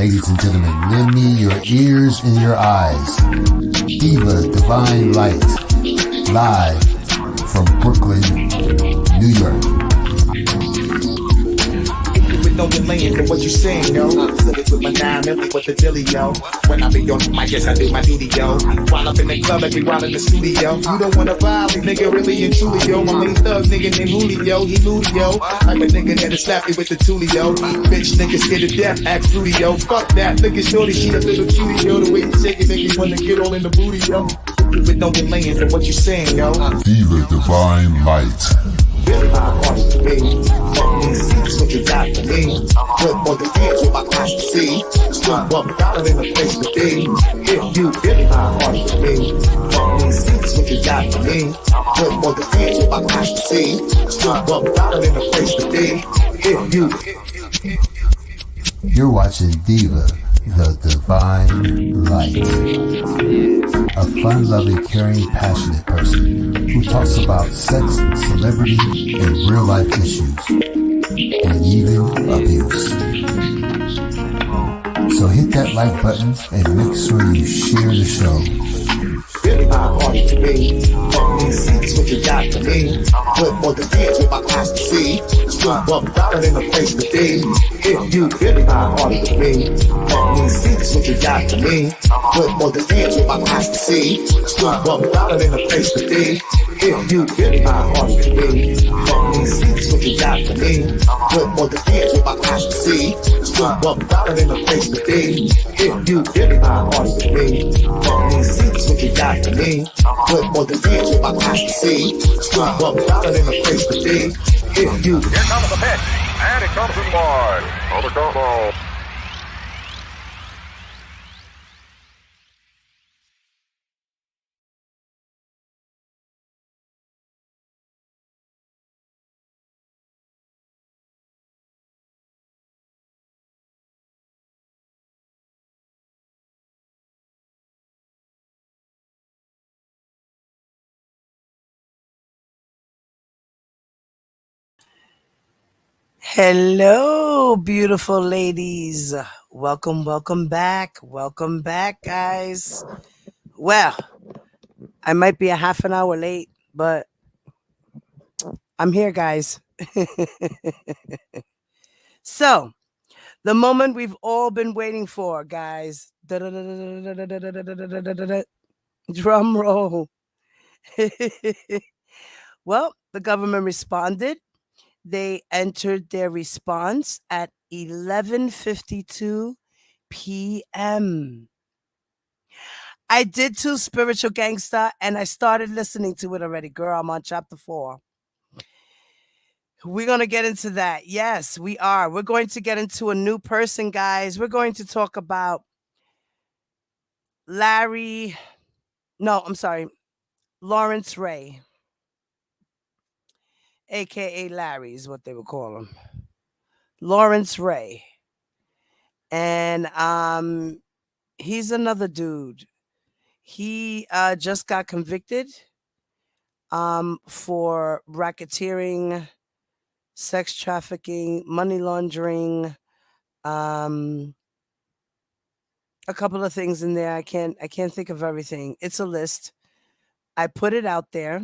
Ladies and gentlemen, lend me your ears and your eyes. Diva Divine Light, live from Brooklyn, New York. With no delaying for what you saying, yo. Silly with my 9 milli with the dilly, yo. When I be on the mic, yes, I do my duty, yo. While I'm in the club, I be while in the studio. You don't wanna violate, nigga, really and truly, yo. My main thug nigga named Julio, he moody, yo. Like a nigga that'll slap me with the tulio. Bitch, nigga scared to death, act fruity, yo. Fuck that, nigga shorty, she a little cutie, yo. The way you shake it, make me wanna get all in the booty, yo. With no delaying for what you saying, yo. Diva Divine Light. Really my heart to me. That's what you got for me. Good more than years with my class to see. Still $1 in a place to be. If you really my heart to me. That's what you got for me. Good more than years with my class to see. Still $1 in a place to be. If you. You're watching Diva, the Divine Light. A fun-loving, caring, passionate person who talks about sex, celebrity, and real-life issues, and even abuse. So hit that like button and make sure you share the show. Really my heart to me. That's what you got for me. Good more than years with my class to see. Still $1 in a place to be. If you really my heart to me. That's what you got for me. Good more than years with my class to see. Still $1 in a place to be. If you really my heart to me. That's what you got for me. Good more than years with my class to see. Still $1 in a place to be. If you really my heart to me. That's what you got for me. Good more than years with my class to see. Still $1 in a place to be. If you. Here comes the pitch, and it comes in wide. On the ball. Hello, beautiful ladies. Welcome back. Welcome back, guys. Well, I might be a half an hour late, but I'm here, guys. So, the moment we've all been waiting for, guys. Drum roll. Well, the government responded. They entered their response at 11:52 p.m. I did too, Spiritual Gangsta, and I started listening to it already. Girl, I'm on chapter 4. We're going to get into that. Yes, we are. We're going to get into a new person, guys. We're going to talk about Lawrence Ray, a.k.a. Larry is what they would call him. Lawrence Ray. And he's another dude. He just got convicted for racketeering, sex trafficking, money laundering, a couple of things in there. I can't think of everything. It's a list. I put it out there.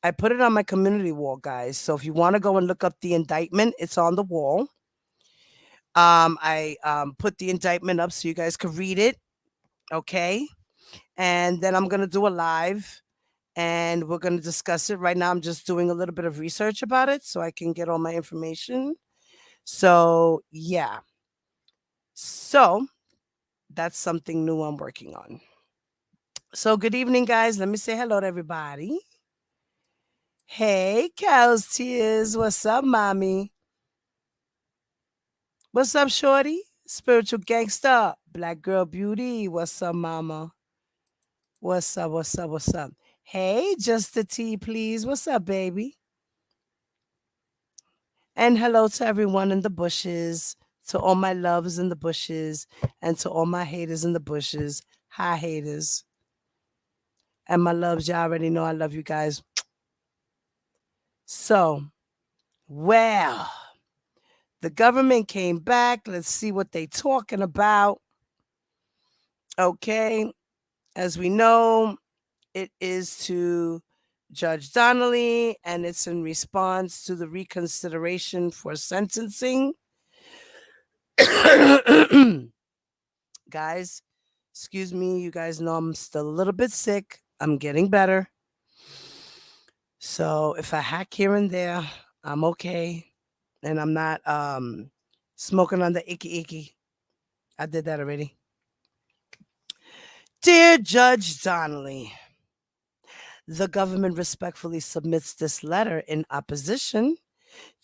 I put it on my community wall, guys. So if you want to go and look up the indictment, it's on the wall. I put the indictment up so you guys could read it. Okay. And then I'm going to do a live and we're going to discuss it. Right now, I'm just doing a little bit of research about it so I can get all my information. So, yeah. So, that's something new I'm working on. So, good evening, guys. Let me say hello to everybody. Hey, Cow's Tears. What's up, mommy? What's up, shorty? Spiritual Gangsta. Black Girl Beauty. What's up, mama? What's up? What's up? What's up? Hey, just the tea, please. What's up, baby? And hello to everyone in the bushes, to all my loves in the bushes, and to all my haters in the bushes. Hi, haters. And my loves, y'all already know I love you guys. So, well, The government came back. Let's see what they talking about. Okay. As we know, it is to Judge Donnelly, and it's in response to the reconsideration for sentencing. Guys, excuse me. You guys know I'm still a little bit sick. I'm getting better. So if I hack here and there, I'm okay. And I'm not smoking on the icky. I did that already. Dear Judge Donnelly, the government respectfully submits this letter in opposition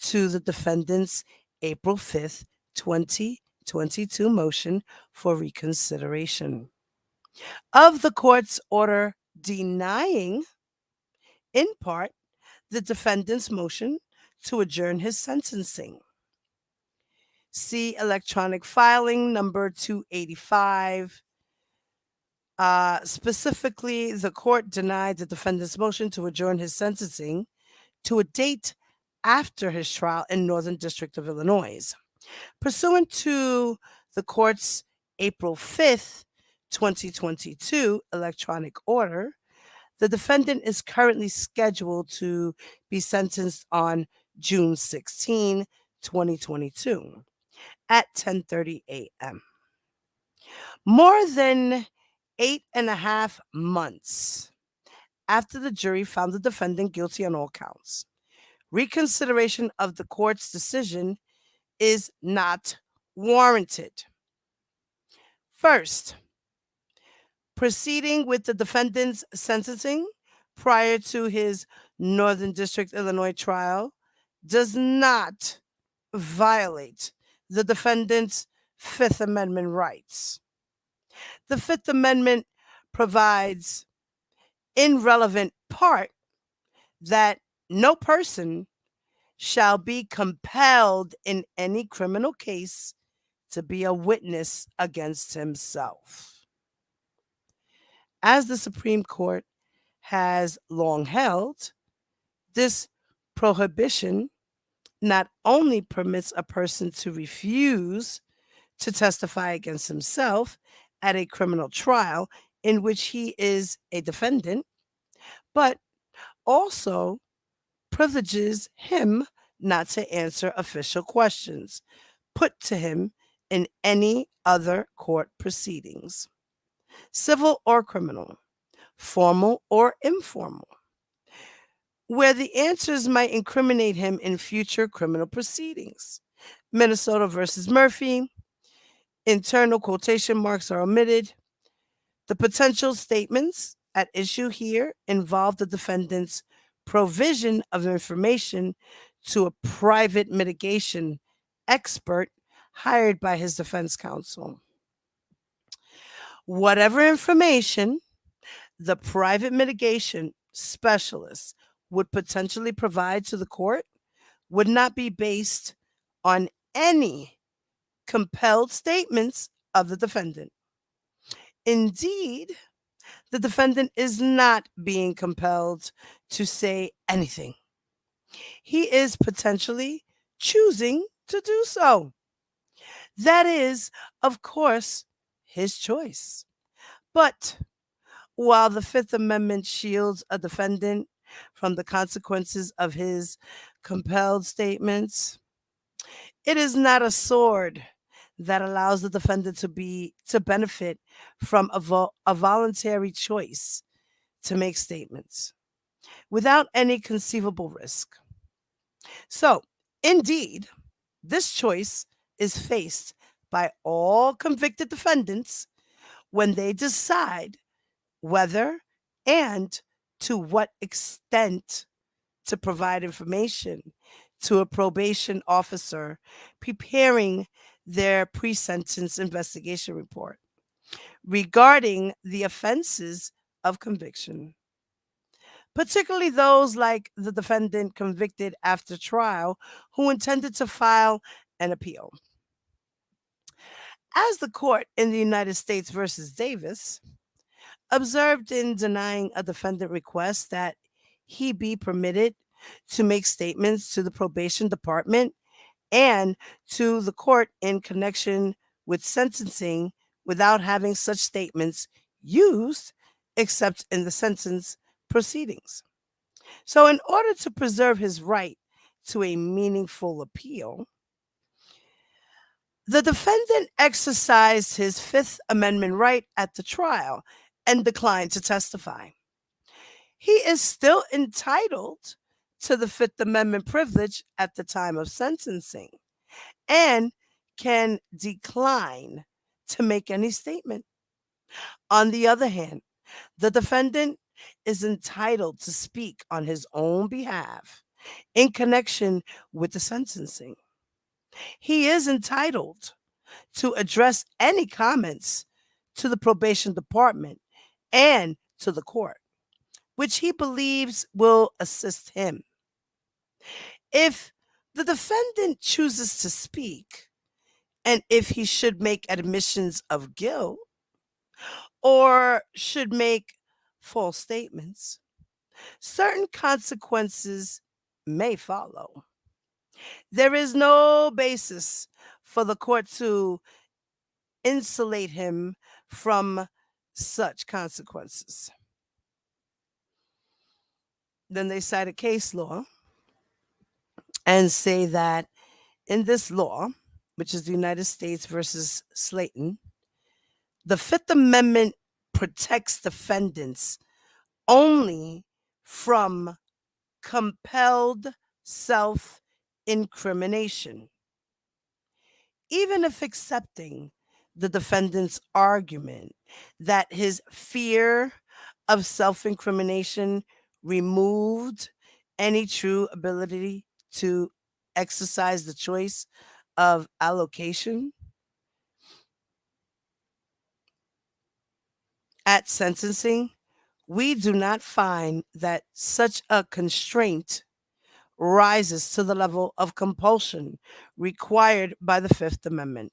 to the defendant's April 5th, 2022 motion for reconsideration of the court's order denying, in part, the defendant's motion to adjourn his sentencing. See electronic filing number 285. Specifically, the court denied the defendant's motion to adjourn his sentencing to a date after his trial in Northern District of Illinois. Pursuant to the court's April 5th, 2022 electronic order, the defendant is currently scheduled to be sentenced on June 16, 2022 at 10:30 a.m. More than 8.5 months after the jury found the defendant guilty on all counts, reconsideration of the court's decision is not warranted. First, proceeding with the defendant's sentencing prior to his Northern District, Illinois trial does not violate the defendant's Fifth Amendment rights. The Fifth Amendment provides, in relevant part, that no person shall be compelled in any criminal case to be a witness against himself. As the Supreme Court has long held, this prohibition not only permits a person to refuse to testify against himself at a criminal trial in which he is a defendant, but also privileges him not to answer official questions put to him in any other court proceedings, civil or criminal, formal or informal, where the answers might incriminate him in future criminal proceedings. Minnesota versus Murphy, internal quotation marks are omitted. The potential statements at issue here involve the defendant's provision of information to a private mitigation expert hired by his defense counsel. Whatever information the private mitigation specialist would potentially provide to the court would not be based on any compelled statements of the defendant. Indeed, the defendant is not being compelled to say anything. He is potentially choosing to do so. That is, of course, his choice. But while the Fifth Amendment shields a defendant from the consequences of his compelled statements, it is not a sword that allows the defendant to benefit from a voluntary choice to make statements without any conceivable risk. So, indeed, this choice is faced by all convicted defendants when they decide whether and to what extent to provide information to a probation officer preparing their pre-sentence investigation report regarding the offenses of conviction, particularly those like the defendant convicted after trial who intended to file an appeal. As the court in the United States versus Davis observed in denying a defendant request that he be permitted to make statements to the probation department and to the court in connection with sentencing without having such statements used except in the sentence proceedings. So, in order to preserve his right to a meaningful appeal, the defendant exercised his Fifth Amendment right at the trial and declined to testify. He is still entitled to the Fifth Amendment privilege at the time of sentencing and can decline to make any statement. On the other hand, the defendant is entitled to speak on his own behalf in connection with the sentencing. He is entitled to address any comments to the probation department and to the court, which he believes will assist him. If the defendant chooses to speak, and if he should make admissions of guilt or should make false statements, certain consequences may follow. There is no basis for the court to insulate him from such consequences. Then they cite a case law and say that in this law, which is the United States versus Slayton, the Fifth Amendment protects defendants only from compelled self incrimination. Even if accepting the defendant's argument that his fear of self incrimination removed any true ability to exercise the choice of allocation at sentencing, we do not find that such a constraint rises to the level of compulsion required by the Fifth Amendment.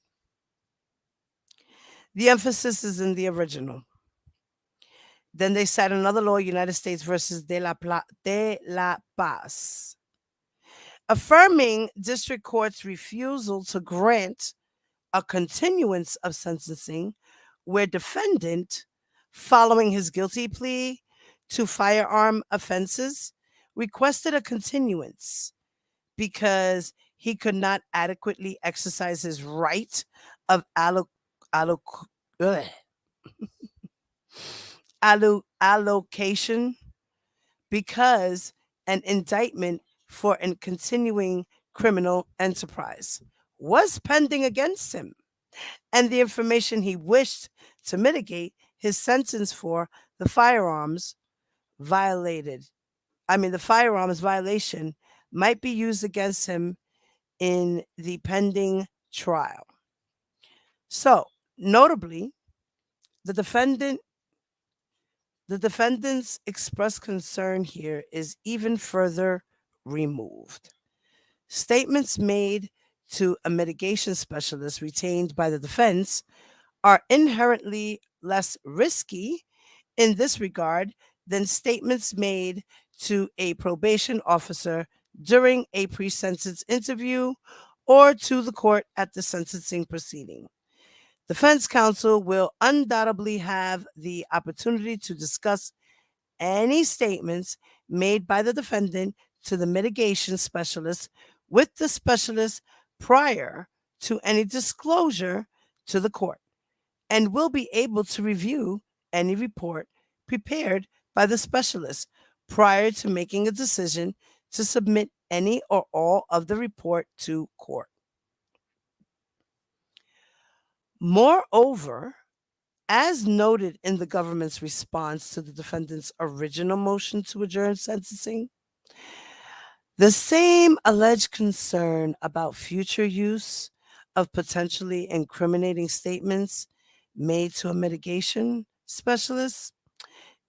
The emphasis is in the original. Then they cite another law, United States versus de la Paz, affirming district court's refusal to grant a continuance of sentencing where defendant, following his guilty plea to firearm offenses, requested a continuance because he could not adequately exercise his right of allocation because an indictment for a continuing criminal enterprise was pending against him, and the information he wished to mitigate his sentence for the firearms the firearms violation might be used against him in the pending trial. So, notably, the defendant's expressed concern here is even further removed. Statements made to a mitigation specialist retained by the defense are inherently less risky in this regard than statements made to a probation officer during a pre-sentence interview or to the court at the sentencing proceeding. Defense counsel will undoubtedly have the opportunity to discuss any statements made by the defendant to the mitigation specialist with the specialist prior to any disclosure to the court, and will be able to review any report prepared by the specialist prior to making a decision to submit any or all of the report to court. Moreover, as noted in the government's response to the defendant's original motion to adjourn sentencing, the same alleged concern about future use of potentially incriminating statements made to a mitigation specialist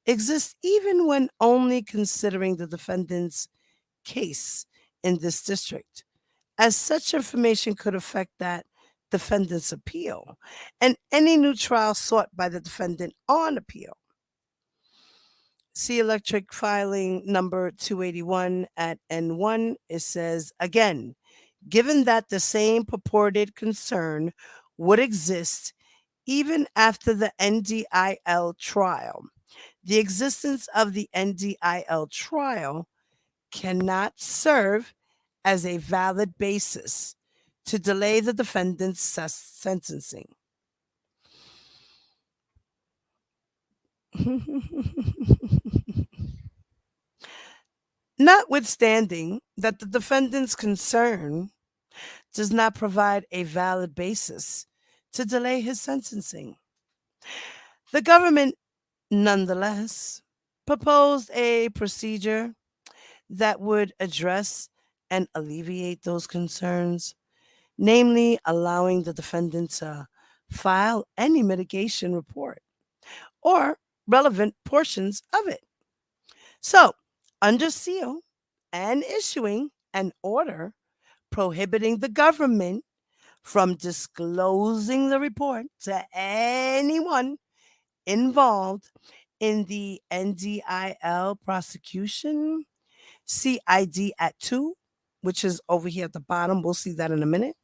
exists even when only considering the defendant's case in this district, as such information could affect that defendant's appeal and any new trial sought by the defendant on appeal. See electric filing number 281 at N1. It says, again, given that the same purported concern would exist even after the NDIL trial. The existence of the NDIL trial cannot serve as a valid basis to delay the defendant's sentencing. Notwithstanding that the defendant's concern does not provide a valid basis to delay his sentencing, the government nonetheless proposed a procedure that would address and alleviate those concerns, namely allowing the defendant to file any mitigation report or relevant portions of it. So, under seal and issuing an order prohibiting the government from disclosing the report to anyone involved in the NDIL prosecution, CID at 2, which is over here at the bottom. We'll see that in a minute.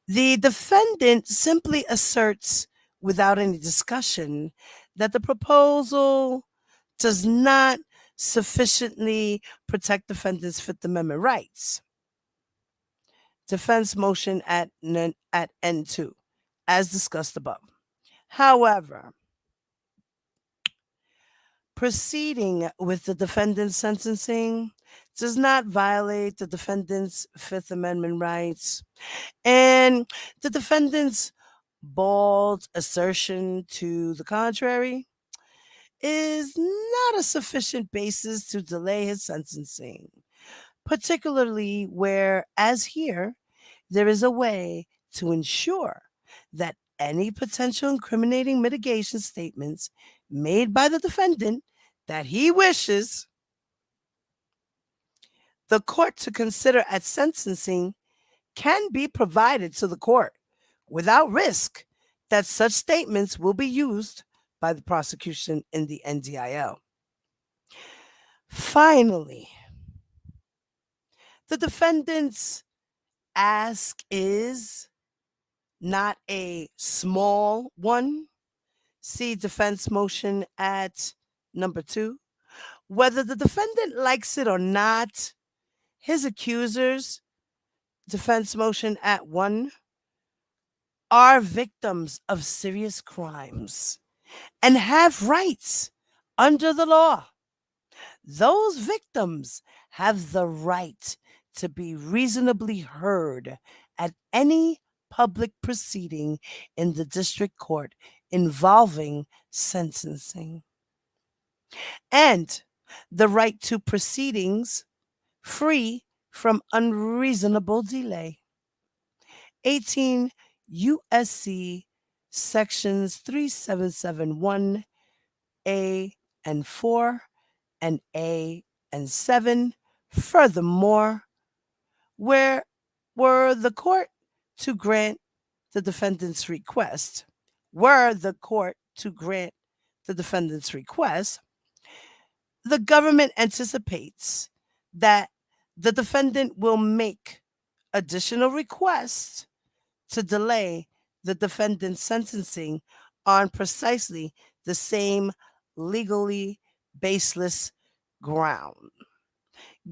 The defendant simply asserts without any discussion that the proposal does not sufficiently protect defendant's Fifth Amendment rights. Defense motion at N2, as discussed above. However, proceeding with the defendant's sentencing does not violate the defendant's Fifth Amendment rights, and the defendant's bald assertion to the contrary is not a sufficient basis to delay his sentencing, particularly where, as here, there is a way to ensure that any potential incriminating mitigation statements made by the defendant that he wishes the court to consider at sentencing can be provided to the court without risk that such statements will be used by the prosecution in the NDIL. Finally, the defendant's ask is not a small one. See defense motion at number 2. Whether the defendant likes it or not, his accusers, defense motion at 1, are victims of serious crimes and have rights under the law. Those victims have the right to be reasonably heard at any public proceeding in the district court involving sentencing, and the right to proceedings free from unreasonable delay. 18 USC sections 3771 A and 4 and A and 7. Furthermore, where were the court to grant the defendant's request, the government anticipates that the defendant will make additional requests to delay the defendant's sentencing on precisely the same legally baseless ground.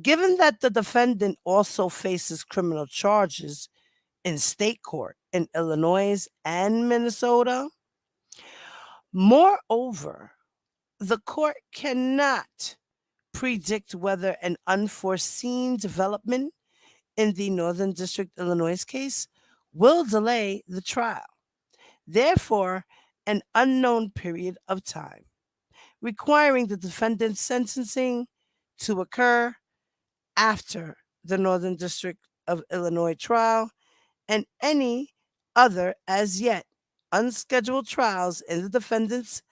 Given that the defendant also faces criminal charges in state court in Illinois and Minnesota, moreover, the court cannot predict whether an unforeseen development in the Northern District Illinois case will delay the trial. Therefore, an unknown period of time, requiring the defendant's sentencing to occur after the Northern District of Illinois trial and any other as yet unscheduled trials in the defendant's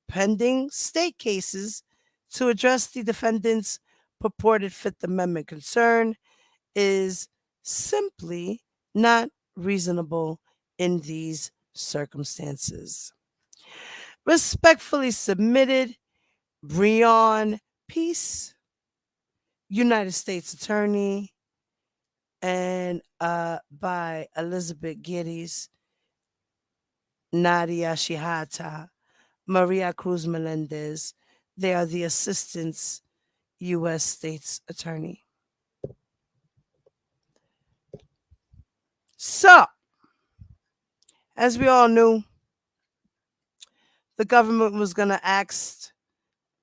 pending state cases to address the defendant's purported Fifth Amendment concern is simply not reasonable in these circumstances. Respectfully submitted, Breon Peace, United States Attorney, and by Elizabeth Geddes, Nadia Shihata, Maria Cruz Melendez. They are the assistants U.S. State's Attorney. So, as we all knew, the government was going to ask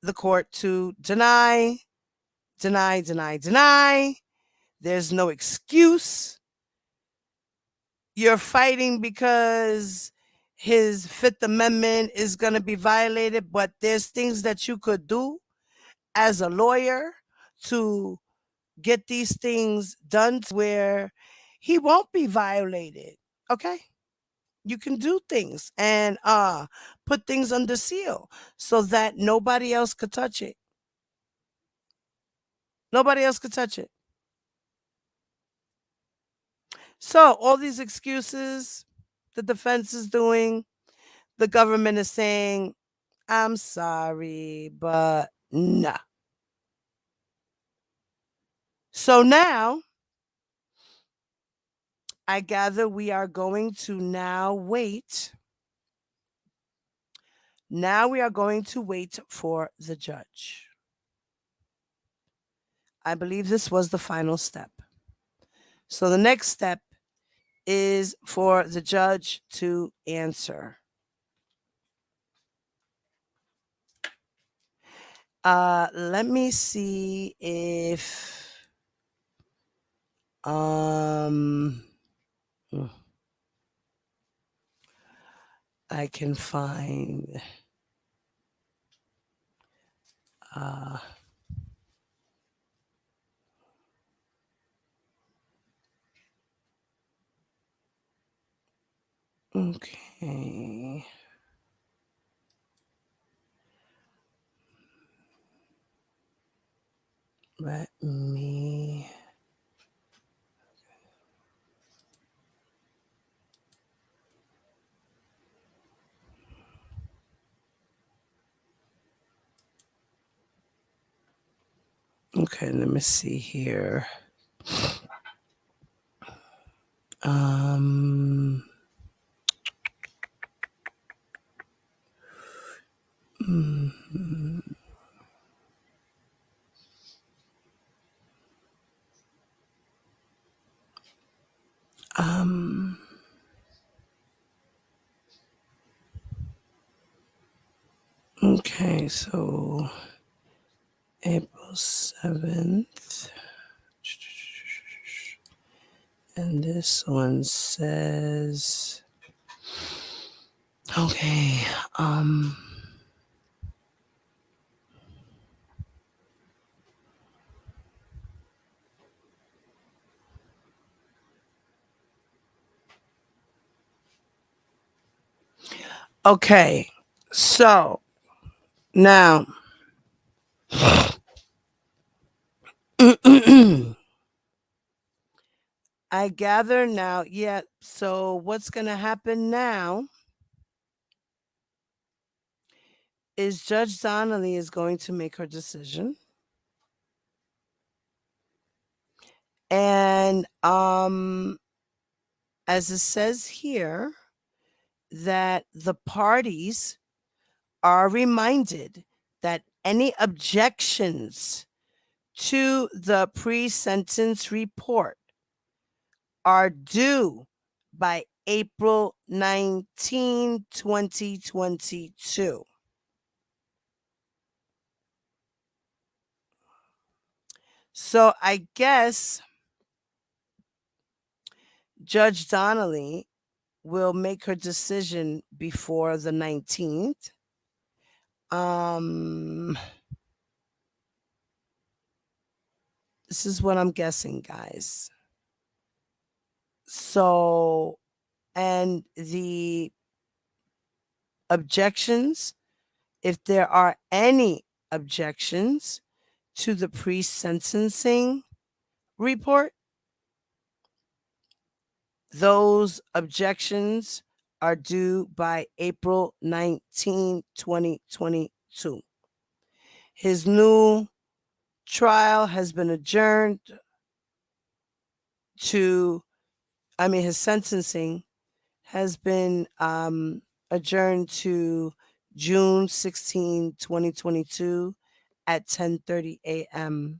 the court to deny. There's no excuse. You're fighting because his Fifth Amendment is going to be violated, but there's things that you could do as a lawyer to get these things done where he won't be violated. Okay? You can do things and put things under seal so that nobody else could touch it. Nobody else could touch it. So all these excuses the defense is doing, the government is saying, I'm sorry, but nah. So now, I gather we are going to now wait. Now we are going to wait for the judge. I believe this was the final step. So the next step is for the judge to answer. Let me see if I can find okay. Let me Okay, let me see here. Um Okay, so April 7th. And this one says okay, okay. So now I gather now, yeah. So what's going to happen now is Judge Donnelly is going to make her decision. And as it says here, that the parties are reminded that any objections to the pre-sentence report are due by April 19, 2022. So I guess Judge Donnelly will make her decision before the 19th. This is what I'm guessing, guys. So, and the objections, if there are any objections to the pre-sentencing report, those objections are due by April 19, 2022. His new trial has been adjourned to, his sentencing has been adjourned to June 16, 2022 at 10:30 a.m.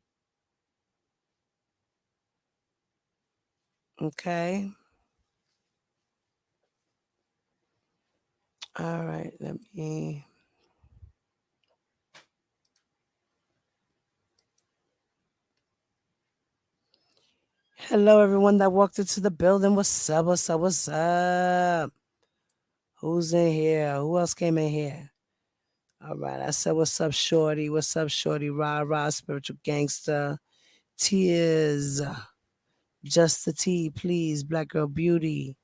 Okay. All right. Let me. Hello, everyone that walked into the building. What's up? What's up? What's up? Who's in here? Who else came in here? All right. I said, what's up, Shorty? What's up, Shorty? Rah, rah, spiritual gangster. Tears. Just the tea, please. Black girl beauty.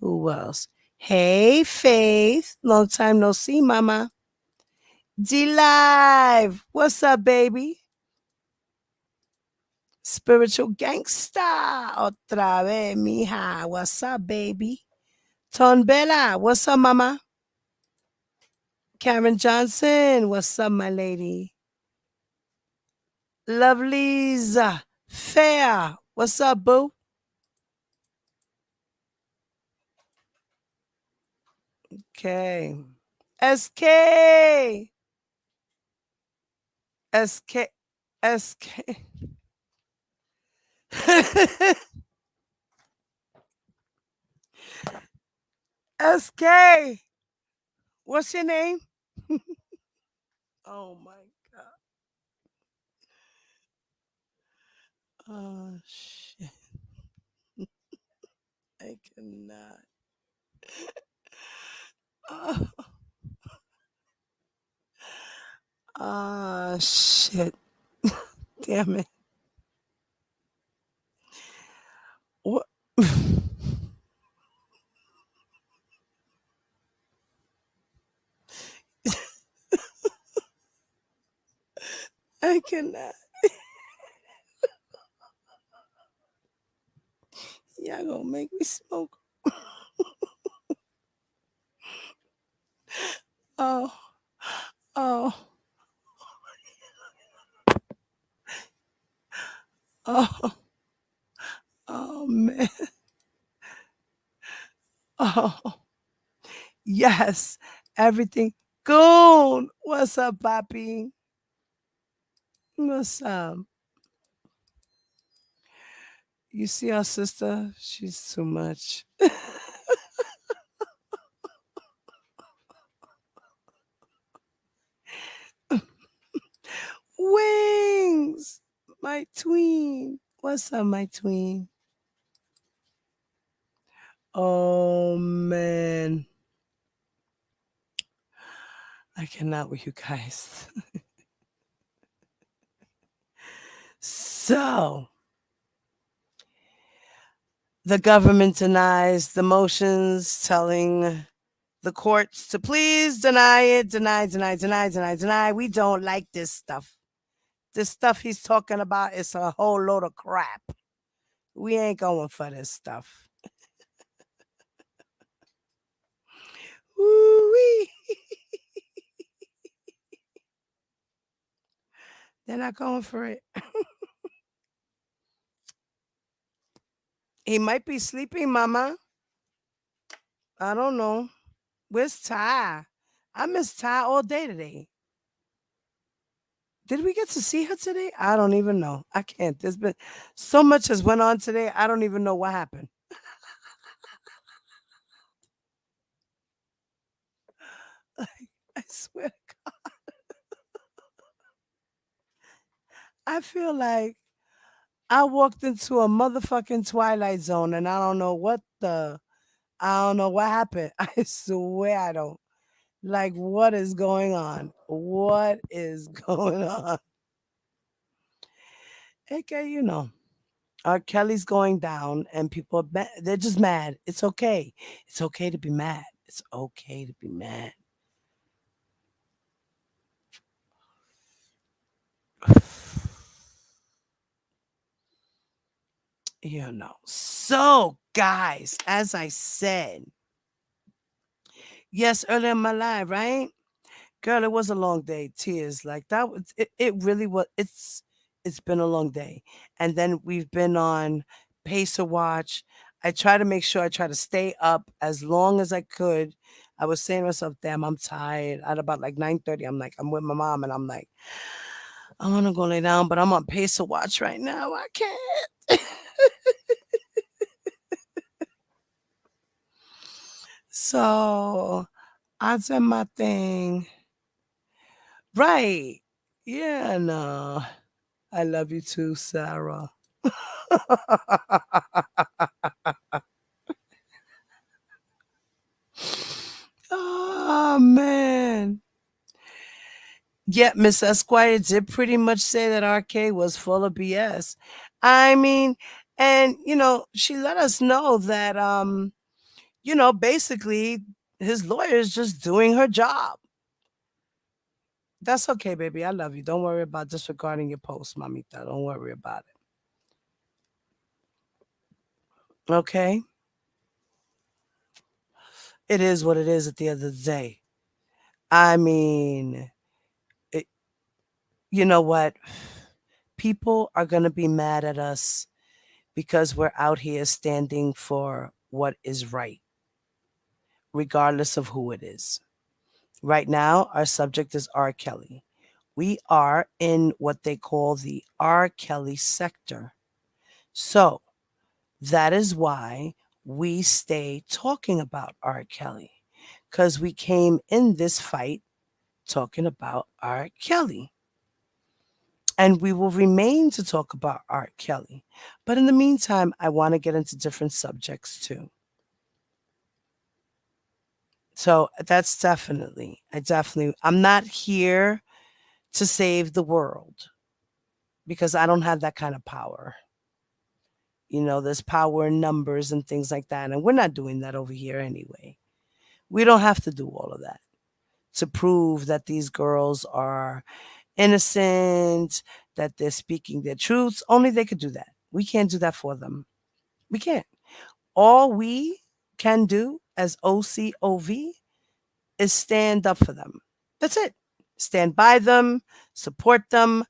Who else? Hey, Faith. Long time no see, mama. D Live. What's up, baby? Spiritual gangsta. Otra vez, mija. What's up, baby? Ton Bella. What's up, mama? Karen Johnson. What's up, my lady? Lovely's Fair. What's up, boo? Okay. SK. SK. SK. SK. What's your name? Oh my God. Oh shit. I cannot. Oh, shit. Damn it. What? I cannot. Y'all gonna make me smoke. Oh, oh, oh, oh, man. Oh, yes. Everything. Goon. What's up, Papi? What's up? You see our sister? She's too much. Wings. My tween. What's up, my tween? Oh, man. I cannot with you guys. So, the government denies the motions, telling the courts to please deny it, deny. We don't like this stuff. This stuff he's talking about is a whole load of crap. We ain't going for this stuff. Woo-wee. They're not going for it. He might be sleeping, mama. I don't know. Where's Ty? I miss Ty all day today. Did we get to see her today? I don't even know. I can't. There's been so much has went on today. I don't even know what happened. I swear to God. I feel like I walked into a motherfucking twilight zone and I don't know what happened. I swear I don't. Like, what is going on? What is going on? Okay, R. Kelly's going down and people are they're just mad. It's okay. It's okay to be mad. It's okay to be mad. So, guys, as I said, yes, earlier in my life, right? Girl, it was a long day. Tears. Like that was it really was it's been a long day. And then we've been on pace or watch. I try to make sure I try to stay up as long as I could. I was saying to myself, damn, I'm tired. At about like 9:30, I'm like, I'm with my mom and I'm like, I want to go lay down, but I'm on pace or watch right now. I can't. So I did my thing. Right. Yeah, no. I love you too, Sarah. Oh man. Yeah, Miss Esquire did pretty much say that RK was full of BS. I mean, and she let us know that basically his lawyer is just doing her job. That's okay, baby. I love you. Don't worry about disregarding your post, mamita. Don't worry about it. Okay? It is what it is at the end of the day. I mean, it, you know what? People are going to be mad at us because we're out here standing for what is right, regardless of who it is. Right now, our subject is R. Kelly. We are in what they call the R. Kelly sector. So that is why we stay talking about R. Kelly, because we came in this fight talking about R. Kelly. And we will remain to talk about R. Kelly. But in the meantime, I want to get into different subjects too. So that's I'm not here to save the world because I don't have that kind of power. There's power in numbers and things like that. And we're not doing that over here anyway. We don't have to do all of that to prove that these girls are innocent, that they're speaking their truths. Only they could do that. We can't do that for them. We can't. All we can do as OCOV is stand up for them. That's it. Stand by them, support them,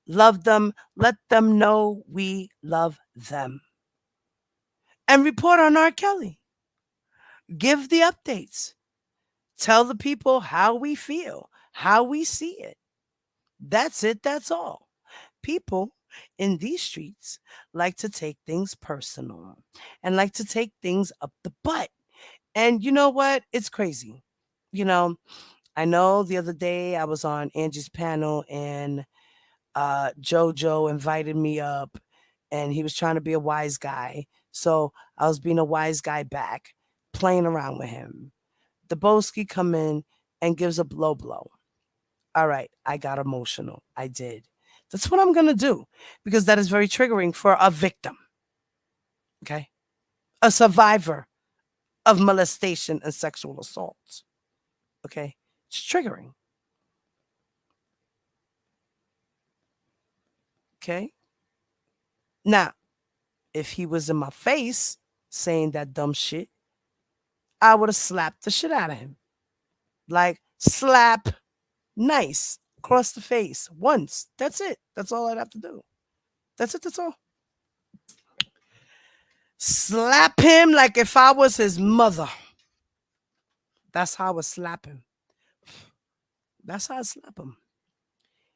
love them, let them know we love them. And report on R. Kelly. Give the updates. Tell the people how we feel, how we see it. That's it. That's all. People in these streets like to take things personal and like to take things up the butt. And you know what? It's crazy. You know, I know the other day I was on Angie's panel and JoJo invited me up and he was trying to be a wise guy. So I was being a wise guy back, playing around with him. Daboski come in and gives a blow. All right, I got emotional. I did. That's what I'm going to do because that is very triggering for a victim. Okay? A survivor of molestation and sexual assault. Okay? It's triggering. Okay? Now, if he was in my face saying that dumb shit, I would have slapped the shit out of him. Like, slap nice across the face once. That's it. That's all I'd have to do. That's it. That's all. Slap him like if I was his mother. That's how I would slap him. That's how I slap him.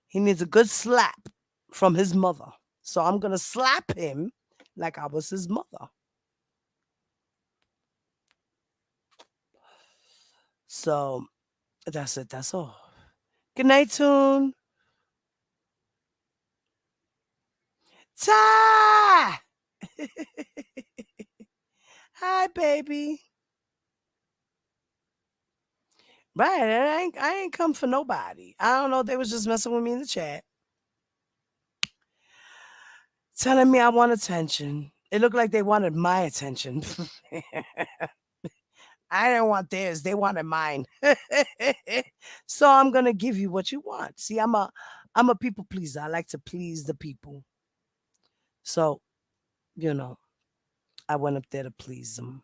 He needs a good slap from his mother. So I'm going to slap him like I was his mother. So that's it. That's all. Good night, Tune. Ty! Hi, baby. Right. I ain't come for nobody. I don't know. They was just messing with me in the chat. Telling me I want attention. It looked like they wanted my attention. I didn't want theirs. They wanted mine. So I'm gonna give you what you want. See, I'm a people pleaser. I like to please the people. So, I went up there to please them.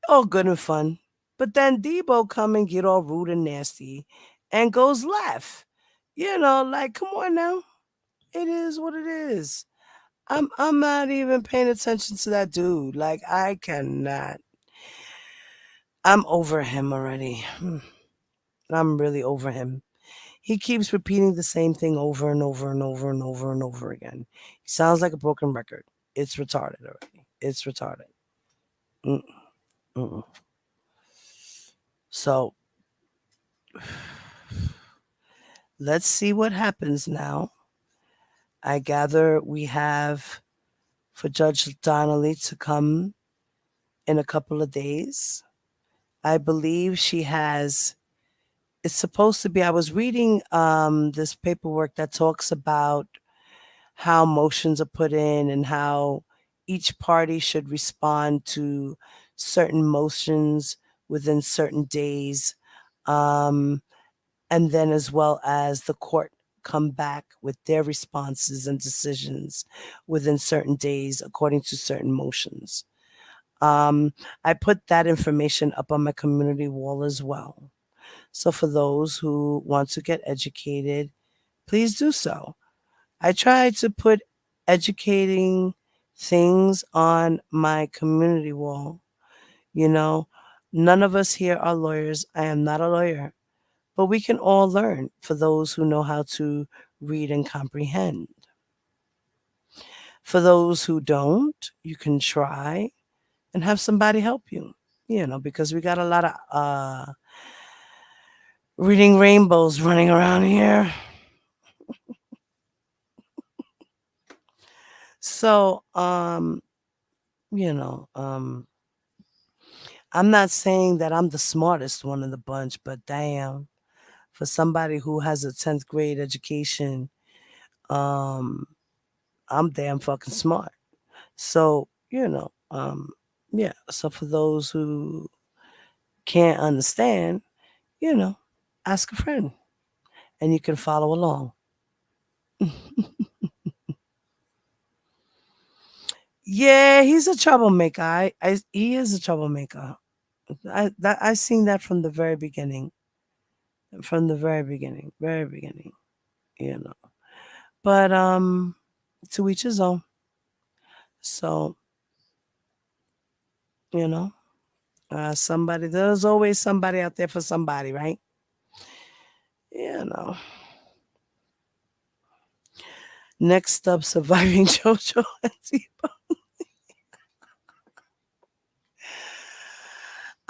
All good and fun. But then Debo come and get all rude and nasty and goes left. Like, come on now. It is what it is. I'm not even paying attention to that dude. Like I cannot. I'm over him already. I'm really over him. He keeps repeating the same thing over and over and over and over and over again. He sounds like a broken record. It's retarded already. It's retarded. Mm, mm-mm. So let's see what happens now. I gather we have for Judge Donnelly to come in a couple of days. I believe she has. It's supposed to be. I was reading this paperwork that talks about how motions are put in and how each party should respond to certain motions within certain days, um, and then as well as the court come back with their responses and decisions within certain days according to certain motions. Um, I put that information up on my community wall as well. So for those who want to get educated, please do so. I try to put educating things on my community wall. You know, none of us here are lawyers. I am not a lawyer, but we can all learn for those who know how to read and comprehend. For those who don't, you can try and have somebody help you, because we got a lot of reading rainbows running around here. So, you know, um, I'm not saying that I'm the smartest one in the bunch, but damn, for somebody who has a 10th grade education, um, I'm damn fucking smart. So, yeah. So for those who can't understand, you know, ask a friend and you can follow along. Yeah, he's a troublemaker. He is a troublemaker. I seen that from the very beginning. From the very beginning, you know. But to each his own. So, you know, somebody there's always somebody out there for somebody, right? You know. Next up, surviving JoJo and T-Bone.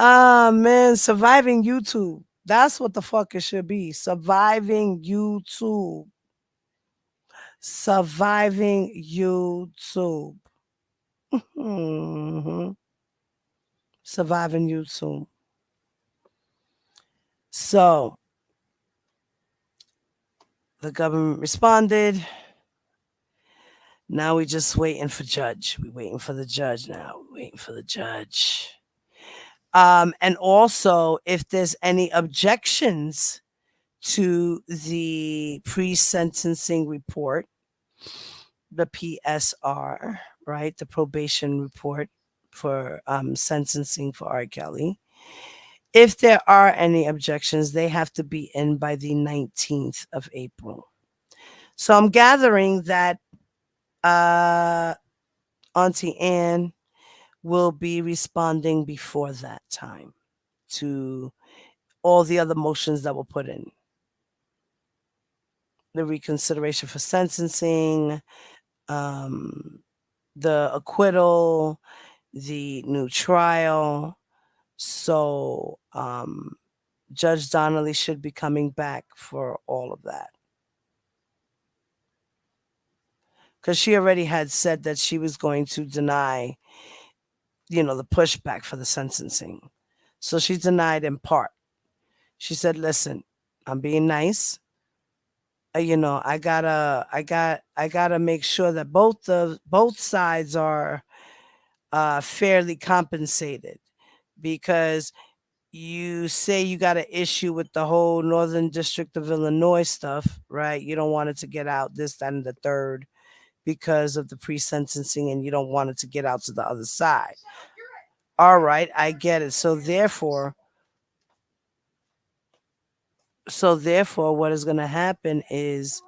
Ah man, surviving YouTube. That's what the fuck it should be. Surviving YouTube. Surviving YouTube. hmm Surviving YouTube. So the government responded. Now we just waiting for judge. We waiting for the judge now. We waiting for the judge. And also, if there's any objections to the pre-sentencing report, the PSR, right, the probation report for sentencing for R. Kelly. If there are any objections, they have to be in by the 19th of April. So I'm gathering that uh, Auntie Anne will be responding before that time to all the other motions that were put in. The reconsideration for sentencing, um, the acquittal, the new trial. So Judge Donnelly should be coming back for all of that. Because she already had said that she was going to deny, the pushback for the sentencing. So she denied in part. She said, "Listen, I'm being nice. I gotta make sure that both sides are fairly compensated because you say you got an issue with the whole Northern District of Illinois stuff, right? You don't want it to get out this, that, and the third because of the pre-sentencing, and you don't want it to get out to the other side. All right, I get it. So therefore, what is going to happen is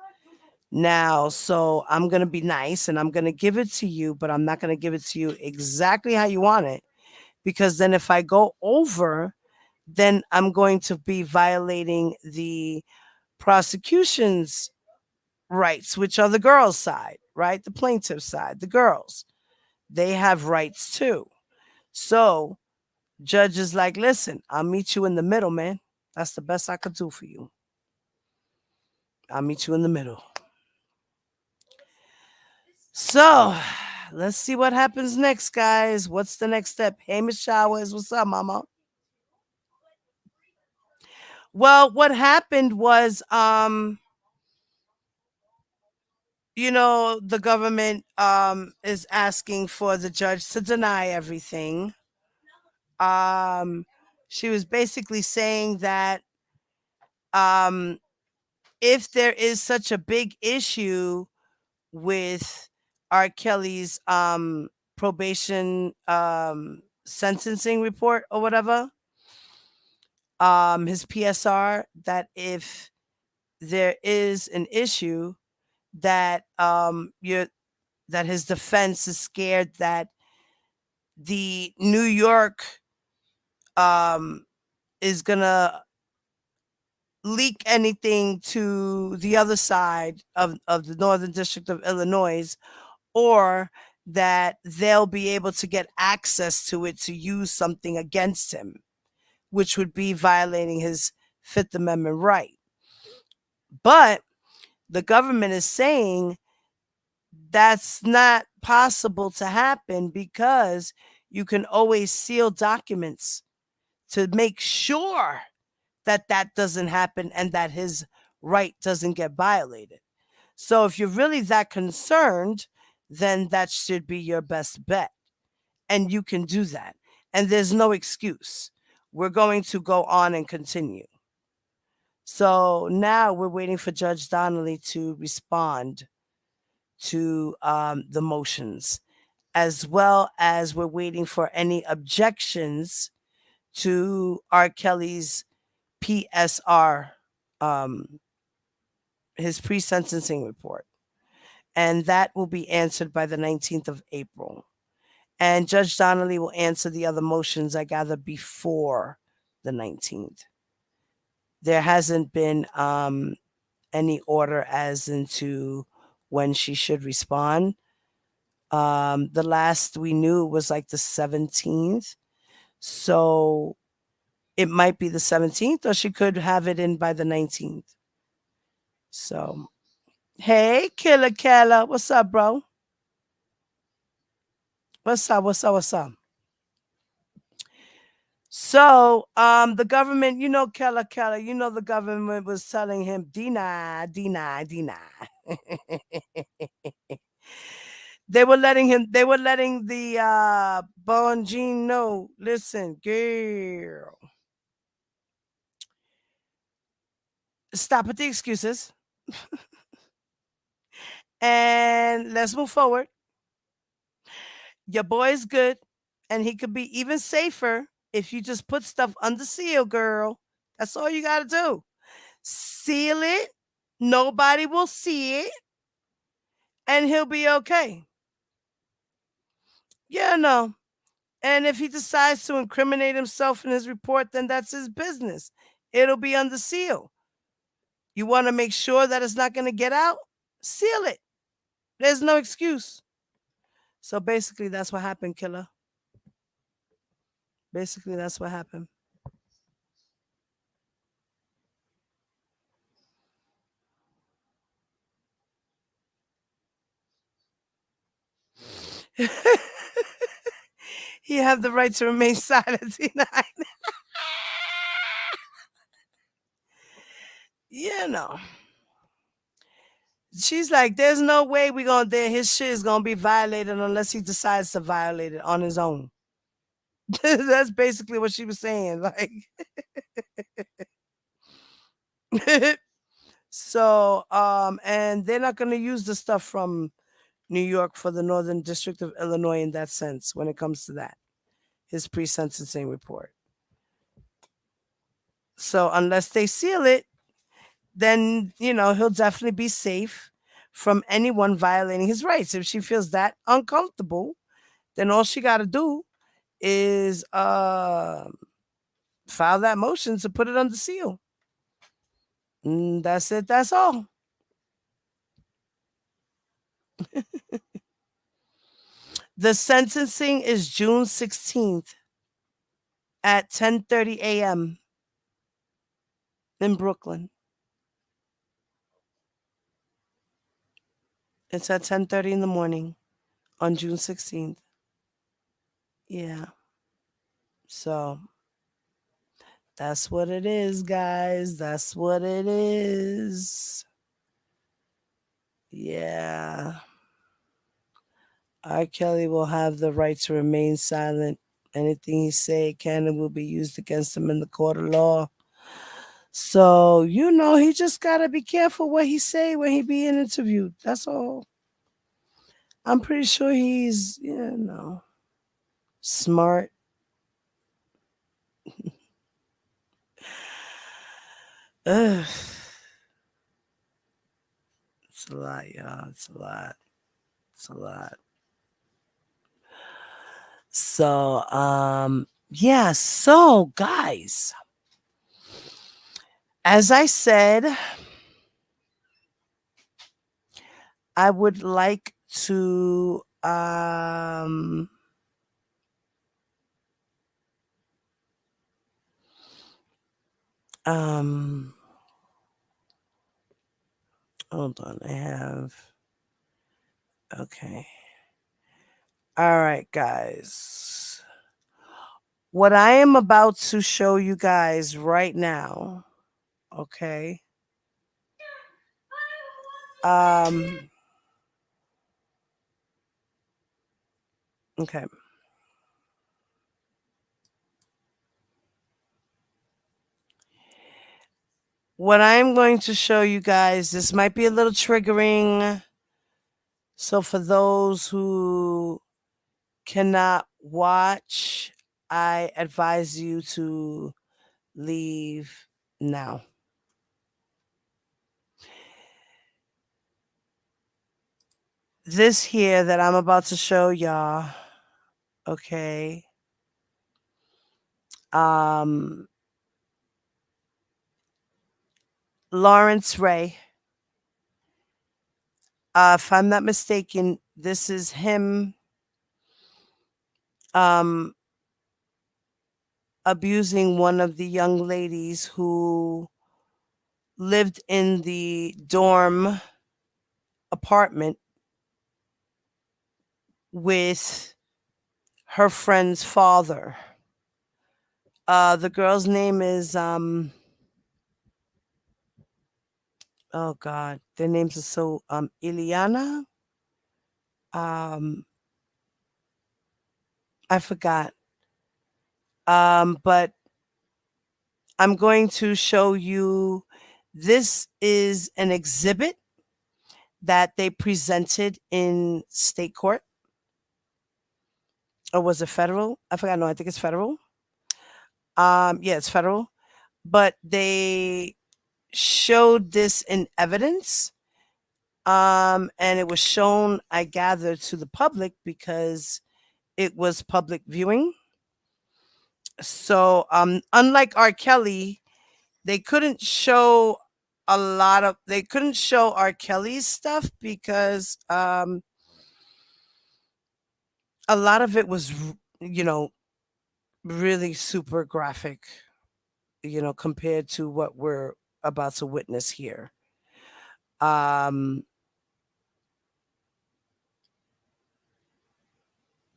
Now, so I'm going to be nice and I'm going to give it to you, but I'm not going to give it to you exactly how you want it, because then if I go over, then I'm going to be violating the prosecution's rights, which are the girls' side, right? The plaintiff's side, the girls. They have rights too. So, judge is like, listen, I'll meet you in the middle, man. That's the best I could do for you. I'll meet you in the middle. So, let's see what happens next, guys. What's the next step? Hey, Miss Showers, what's up, mama? Well, what happened was, the government is asking for the judge to deny everything. Um, she was basically saying that um, if there is such a big issue with R. Kelly's probation sentencing report or whatever, his PSR, that if there is an issue that that his defense is scared that the New York um, is gonna leak anything to the other side of the Northern District of Illinois, or that they'll be able to get access to it to use something against him, which would be violating his Fifth Amendment right. But the government is saying that's not possible to happen because you can always seal documents to make sure that that doesn't happen and that his right doesn't get violated. So if you're really that concerned, then that should be your best bet. And you can do that. And there's no excuse. We're going to go on and continue. So now we're waiting for Judge Donnelly to respond to the motions, as well as we're waiting for any objections to R. Kelly's PSR, his pre sentencing report. And that will be answered by the 19th of April. And Judge Donnelly will answer the other motions, I gather, before the 19th. There hasn't been any order as into when she should respond. The last we knew was like the 17th. So it might be the 17th, or she could have it in by the 19th. So, hey, Killer Keller, what's up, bro? What's up? What's up? What's up? So, the government, Keller, the government was telling him, deny, deny, deny. They were letting the Bon Jean know, listen, girl, stop with the excuses and let's move forward. Your boy is good, and he could be even safer if you just put stuff under seal, girl. That's all you got to do. Seal it. Nobody will see it, and he'll be okay. Yeah, no. And if he decides to incriminate himself in his report, then that's his business. It'll be under seal. You want to make sure that it's not going to get out? Seal it. There's no excuse. So basically, that's what happened, Killer. Basically, that's what happened. You have the right to remain silent. You know. She's like, there's no way his shit is gonna be violated unless he decides to violate it on his own. That's basically what she was saying. Like, so, and they're not gonna use the stuff from New York for the Northern District of Illinois in that sense when it comes to that, his pre-sentencing report. So unless they seal it, then he'll definitely be safe from anyone violating his rights. If she feels that uncomfortable, then all she got to do is file that motion to put it under seal. That's it. That's all. The sentencing is June 16th at 10:30 a.m. in Brooklyn. It's at 10:30 in the morning on June 16th. Yeah. So that's what it is, guys. That's what it is. Yeah. R. Kelly will have the right to remain silent. Anything he say can and will be used against him in the court of law. So, he just gotta be careful what he say when he being interviewed. That's all. I'm pretty sure he's, smart. Ugh. It's a lot, y'all. It's a lot. It's a lot. So, yeah. So, guys, as I said, I would like to hold on. Okay. All right, guys. What I am about to show you guys right now, okay? Okay. What I'm going to show you guys, this might be a little triggering. So for those who cannot watch, I advise you to leave now. This here that I'm about to show y'all, okay? Lawrence Ray. If I'm not mistaken, this is him abusing one of the young ladies who lived in the dorm apartment with her friend's father. The girl's name is oh God, their names are so Ileana. I forgot. But I'm going to show you. This is an exhibit that they presented in state court. Or was it federal? I forgot. No, I think it's federal. Yeah, it's federal. But they showed this in evidence. And it was shown, I gather, to the public because it was public viewing. So, unlike R. Kelly, they couldn't show they couldn't show R. Kelly's stuff because a lot of it was, really super graphic, compared to what we're about to witness here.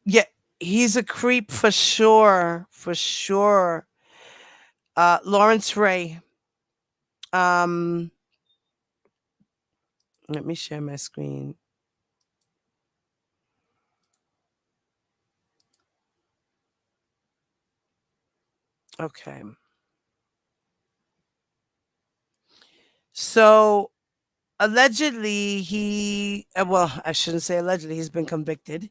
Yeah, he's a creep for sure, for sure. Lawrence Ray. Let me share my screen. Okay. So allegedly I shouldn't say allegedly, he's been convicted.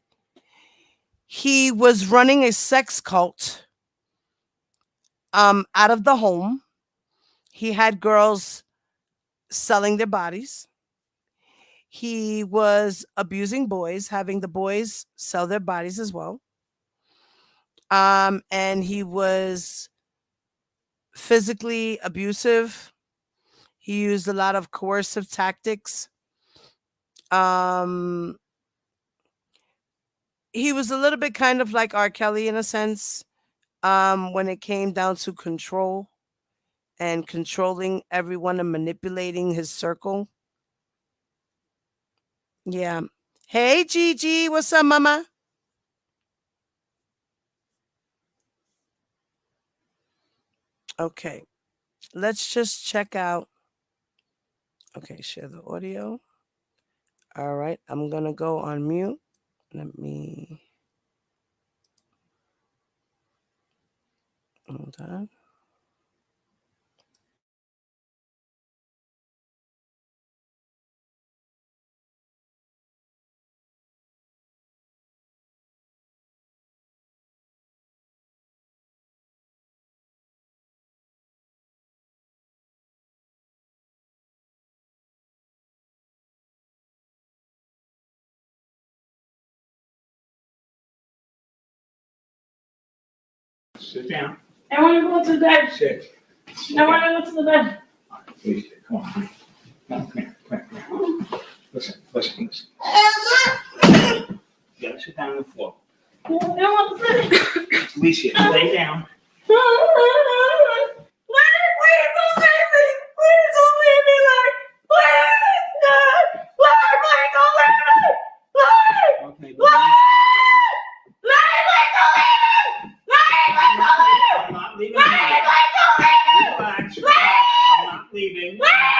He was running a sex cult out of the home. He had girls selling their bodies. He was abusing boys, having the boys sell their bodies as well. And he was physically abusive. He used a lot of coercive tactics. Um, he was a little bit kind of like R. Kelly in a sense, when it came down to control and controlling everyone and manipulating his circle. Yeah. Hey, Gigi, what's up, mama? Okay, let's just check out. Okay, share the audio. All right, I'm gonna go on mute. Let me hold on. Sit down. I want to go to the bed. Sit. I want to go to the bed. All right, please, come on. Come here. Listen. You gotta sit down on the floor. I want to sit. Alicia, lay down. Please don't leave me. Please don't leave me, Larry. Please, Larry, please don't leave me. Larry.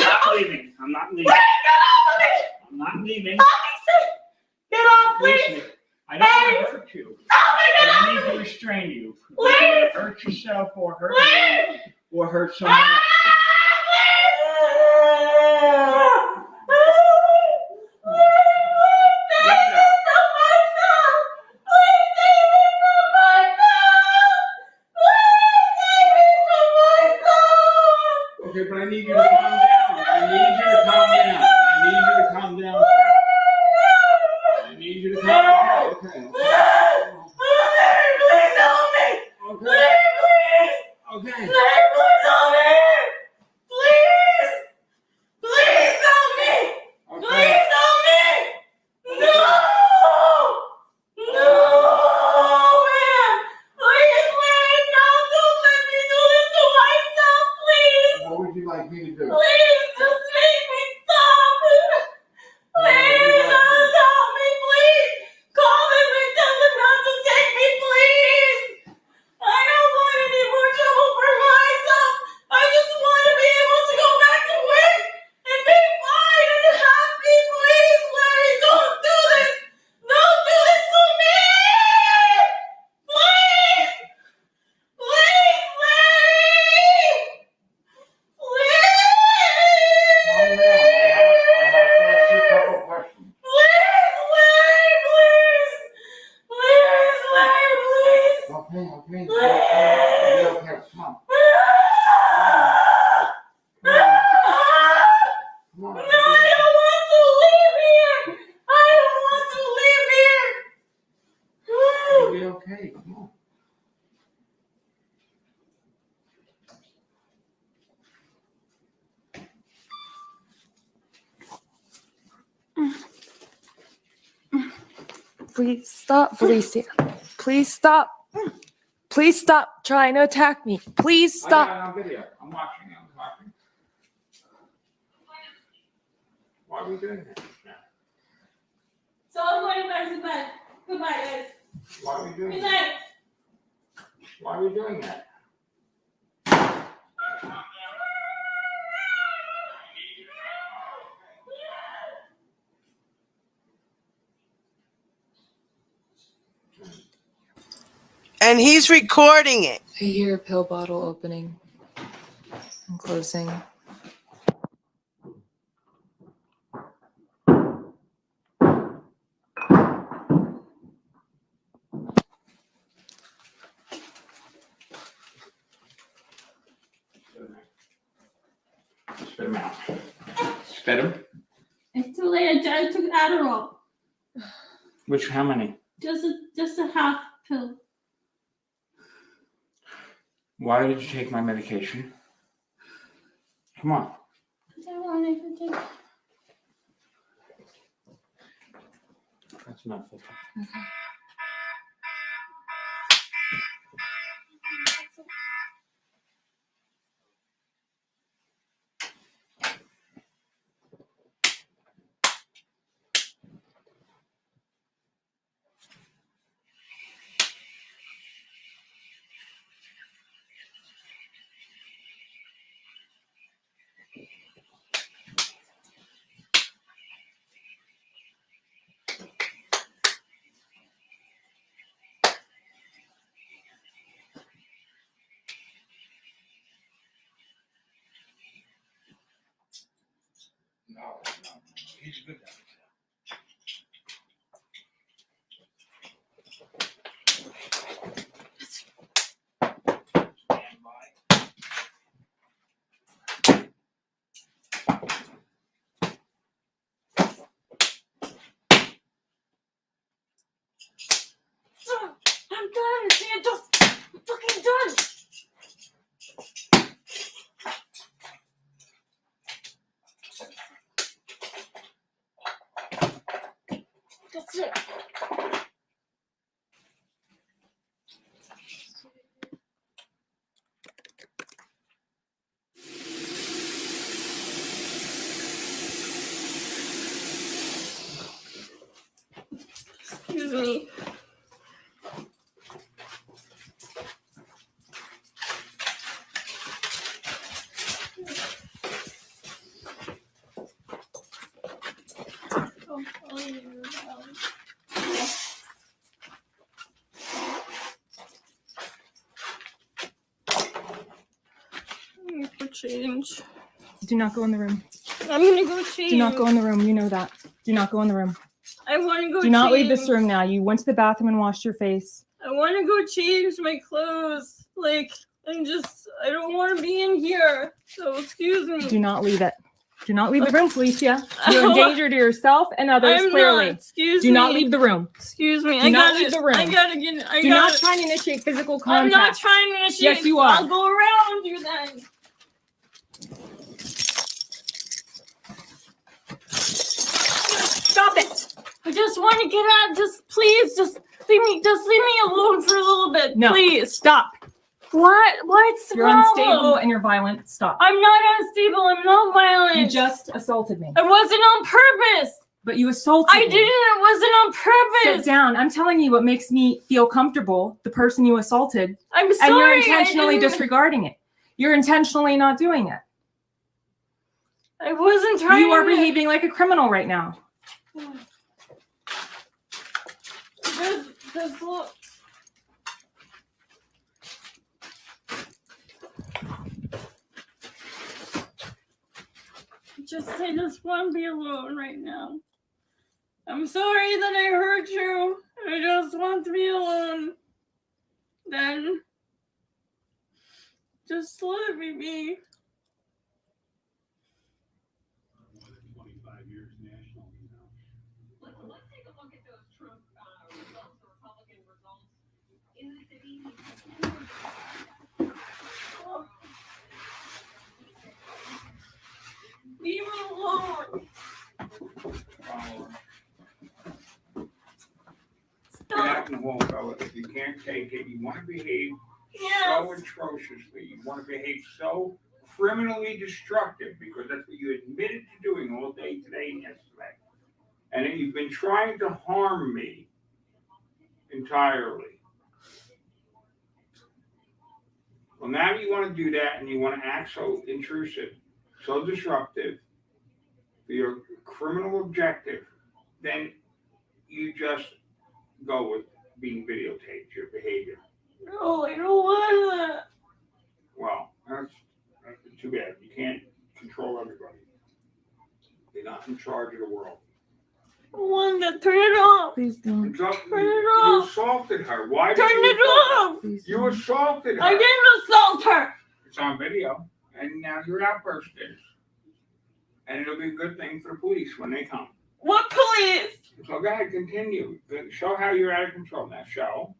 Okay. I'm not leaving. Relax. I'm not leaving. I'm not leaving. Get off, please. I don't want to hurt you. I need to restrain you. Please. Hurt yourself or hurt me or hurt someone else. Okay, but I need you to calm down. I need you to calm down. Okay. Please help me. Okay. Okay. Please help me. Please help me. Please help me. No, man. Please, man. No, don't let me do this to myself, please. What would you like me to do? Please, just make me stop. Please, help me, please. Call him and tell him not to take me, please. I don't want any more trouble for myself. I just want to be able to go back to work and be fine and happy, please, Larry. Don't do this. Don't do this to me. Please. Please, Larry. Please. Okay. Okay, come on. No, I don't want to live here. I don't want to live here. It'll be okay, come on. Please stop, Felicia. Please stop. Please stop trying to attack me. Please I got stop. it on video. I'm watching. Why are we doing that? So I'm going back to bed. Goodbye, guys. Why are we doing Good that? night. Why are we doing that? And he's recording it. I hear a pill bottle opening and closing. Spit them out. Spit them? It's too late. I took Adderall. How many? Just a half pill. Why did you take my medication? Come on. I wanted to take. That's enough. Okay. No. He's a good guy. I'm done. See, I'm just fucking done. That's it. Excuse me. Change. Do not go in the room. I'm gonna go change. Do not go in the room. You know that. Do not go in the room. I want to go. Do not leave this room now. You went to the bathroom and washed your face. I want to go change my clothes. Like, I don't want to be in here. So excuse me. Do not leave it. Do not leave the room, Felicia. You're in danger to yourself and others, I'm clearly. Not. Excuse Do me. not leave the room. Excuse me. Do not leave the room. I gotta get. Do not try to initiate physical contact. I'm not trying to initiate. Yes, you are. I'll go around you then. Stop it. I just want to get out. Please leave me alone for a little bit. No. Please. Stop. What? What's the You're problem? unstable and you're violent. Stop. I'm not unstable. I'm not violent. You just assaulted me. It wasn't on purpose. But you assaulted me. I didn't. It wasn't on purpose. Sit down. I'm telling you what makes me feel comfortable, the person you assaulted. I'm sorry. And you're intentionally disregarding it. You're intentionally not doing it. I wasn't trying. You are behaving like a criminal right now. Just look. I just want to be alone right now. I'm sorry that I hurt you. I just want to be alone. Then, just let me be. Let's take a look at those Trump results, the Republican results in the city. Leave me alone. Get out in the hall, fella. If you can't take it, you want to behave so atrociously. You want to behave so criminally destructive because that's what you admitted to doing all day today and yesterday. And then you've been trying to harm me entirely. Well, now you want to do that and you want to act so intrusive, so disruptive for your criminal objective, then you just go with being videotaped, your behavior. No, I don't want that. Well, that's too bad. You can't control everybody. You're not in charge of the world. I want that. Turn it off. Please don't. Turn it You off. assaulted her. Why did Turn you it assault her? off. Please You don't. assaulted her. I didn't assault her. It's on video, and now your outburst is. and it'll be a good thing for the police when they come. What police? So go ahead, continue. Show how you're out of control now. Show.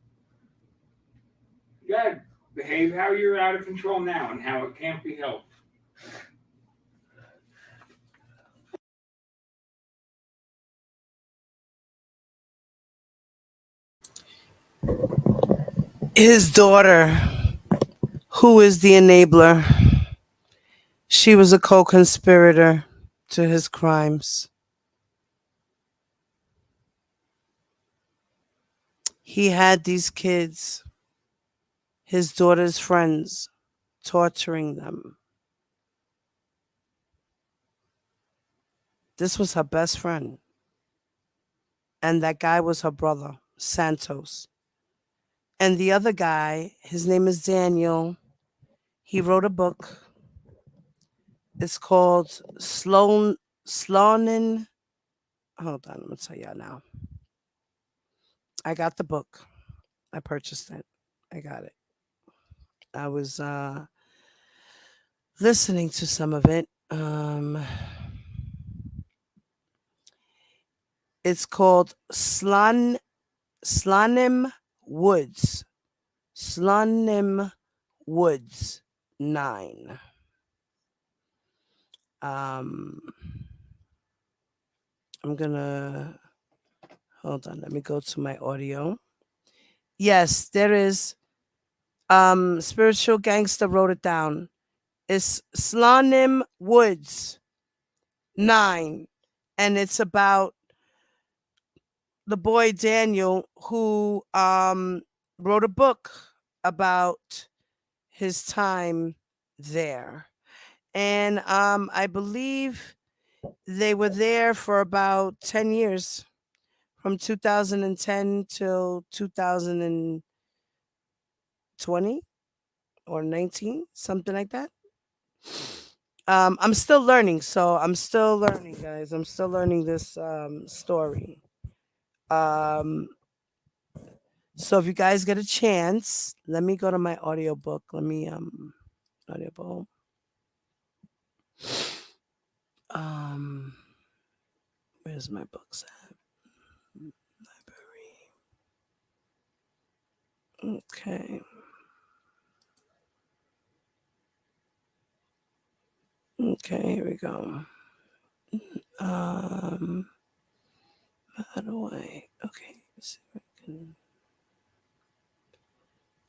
Go ahead. Behave how you're out of control now and how it can't be helped. His daughter, who is the enabler, she was a co-conspirator to his crimes. He had these kids, his daughter's friends, torturing them. This was her best friend. And that guy was her brother, Santos. And the other guy, his name is Daniel. He wrote a book. It's called Sloanin. Hold on, I'm going to tell y'all now. I got the book. I purchased it. I got it. I was listening to some of it. It's called Slonim Woods. Slonim Woods 9. I'm gonna hold on. Let me go to my audio. Yes, there is. Spiritual Gangster wrote it down. It's Slonim Woods 9, and it's about the boy Daniel who wrote a book about his time there. And I believe they were there for about 10 years, from 2010 till 2020 or 19, something like that. I'm still learning, so I'm still learning, guys. I'm still learning this story. So if you guys get a chance, let me go to my audiobook. Let me audiobook. Where's my books at? Library. Okay. Okay, here we go. How do I? Okay, let's see if I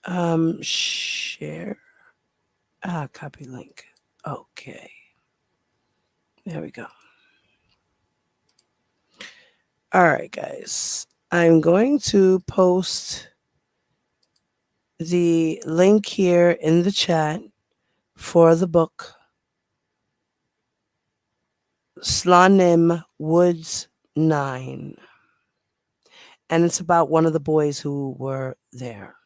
can. Share. Copy link. Okay. There we go. All right, guys. I'm going to post the link here in the chat for the book Slonim Woods 9. And it's about one of the boys who were there.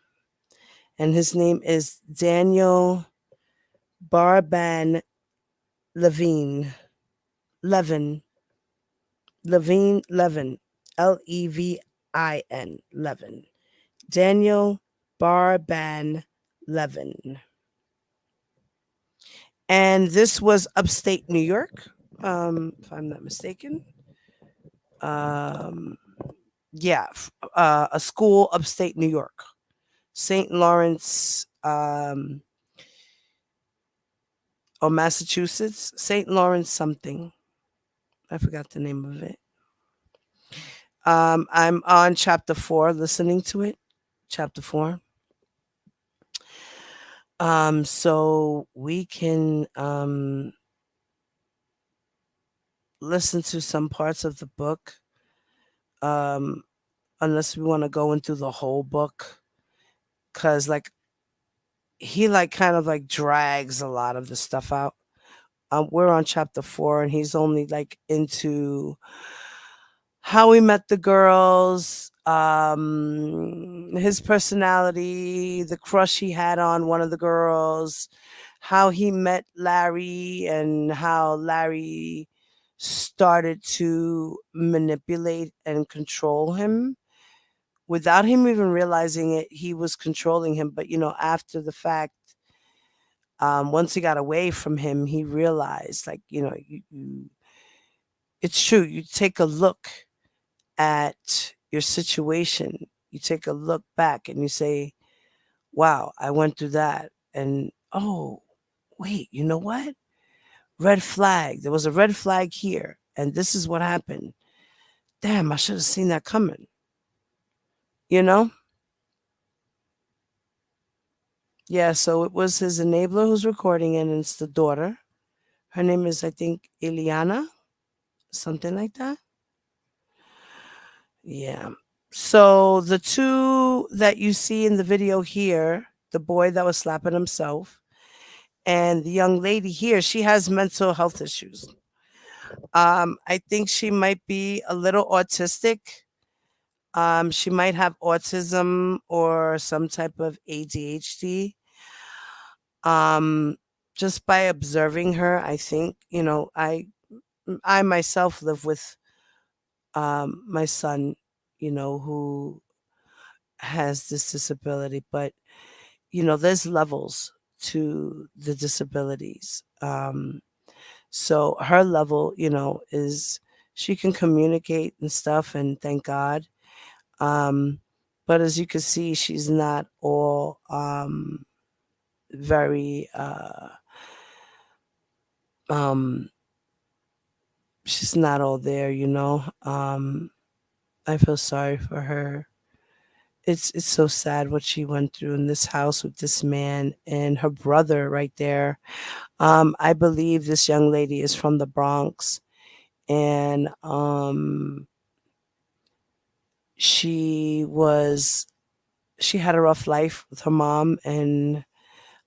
And his name is Daniel Barban Levin. Levin. Levin. Levin. Levin. Daniel Barban Levin. And this was upstate New York, if I'm not mistaken. Yeah, a school upstate New York. St. Lawrence, or Massachusetts. St. Lawrence something. I forgot the name of it. I'm on chapter 4, listening to it. Chapter 4. So we can listen to some parts of the book. Unless we want to go into the whole book. Cause like he like kind of like drags a lot of the stuff out. We're on chapter 4 and he's only like into how he met the girls, his personality, the crush he had on one of the girls, how he met Larry and how Larry started to manipulate and control him. Without him even realizing it, he was controlling him. But, after the fact, once he got away from him, he realized, like, you it's true. You take a look at your situation, you take a look back and you say, wow, I went through that. And oh, wait, you know what? Red flag. There was a red flag here. And this is what happened. Damn, I should have seen that coming. You know? Yeah, so it was his enabler who's recording it, and it's the daughter. Her name is, I think, Ileana, something like that. Yeah. So the two that you see in the video here, the boy that was slapping himself, and the young lady here, she has mental health issues. I think she might be a little autistic. She might have autism or some type of ADHD. Um, just by observing her, I think, I myself live with my son, who has this disability, but there's levels to the disabilities. So her level, is she can communicate and stuff, and thank God. Um, but as you can see, she's not all very um she's not all there, I feel sorry for her. It's so sad what she went through in this house with this man and her brother right there. I believe this young lady is from the Bronx, and she was she had a rough life with her mom, and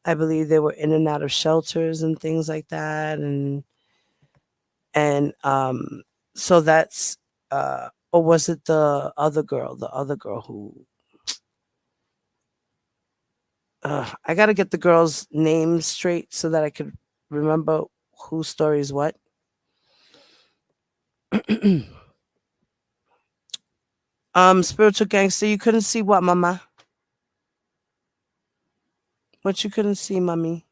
I believe they were in and out of shelters and things like that, and so that's or was it the other girl? The other girl who I got to get the girl's name straight so that I could remember whose story is what. Spiritual gangster, you couldn't see what, mama? What you couldn't see, mommy?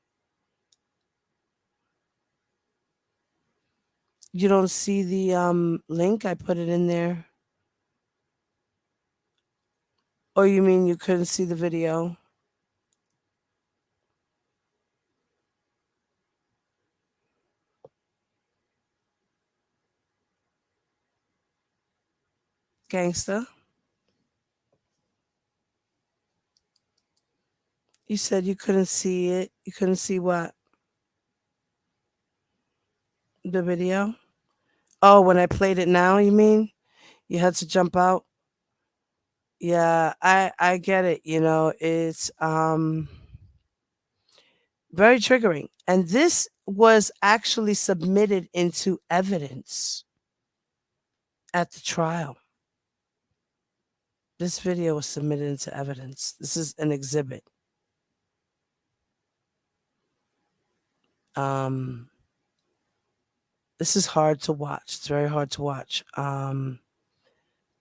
You don't see the link? I put it in there. Or you mean you couldn't see the video? Gangster? You said you couldn't see it. You couldn't see what? The video? Oh, when I played it now, you mean? You had to jump out? Yeah, I get it, it's very triggering. And this was actually submitted into evidence at the trial. This video was submitted into evidence. This is an exhibit. This is hard to watch. It's very hard to watch.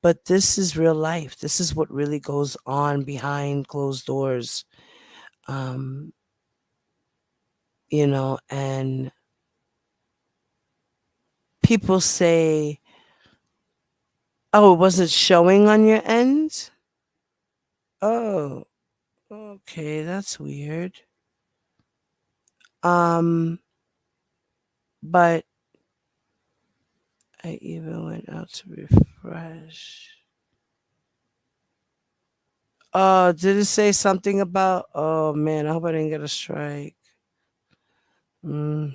But this is real life. This is what really goes on behind closed doors. And people say, oh, it wasn't showing on your end? Oh, okay, that's weird. But I even went out to refresh. Oh, did it say something about? Oh man, I hope I didn't get a strike. Well,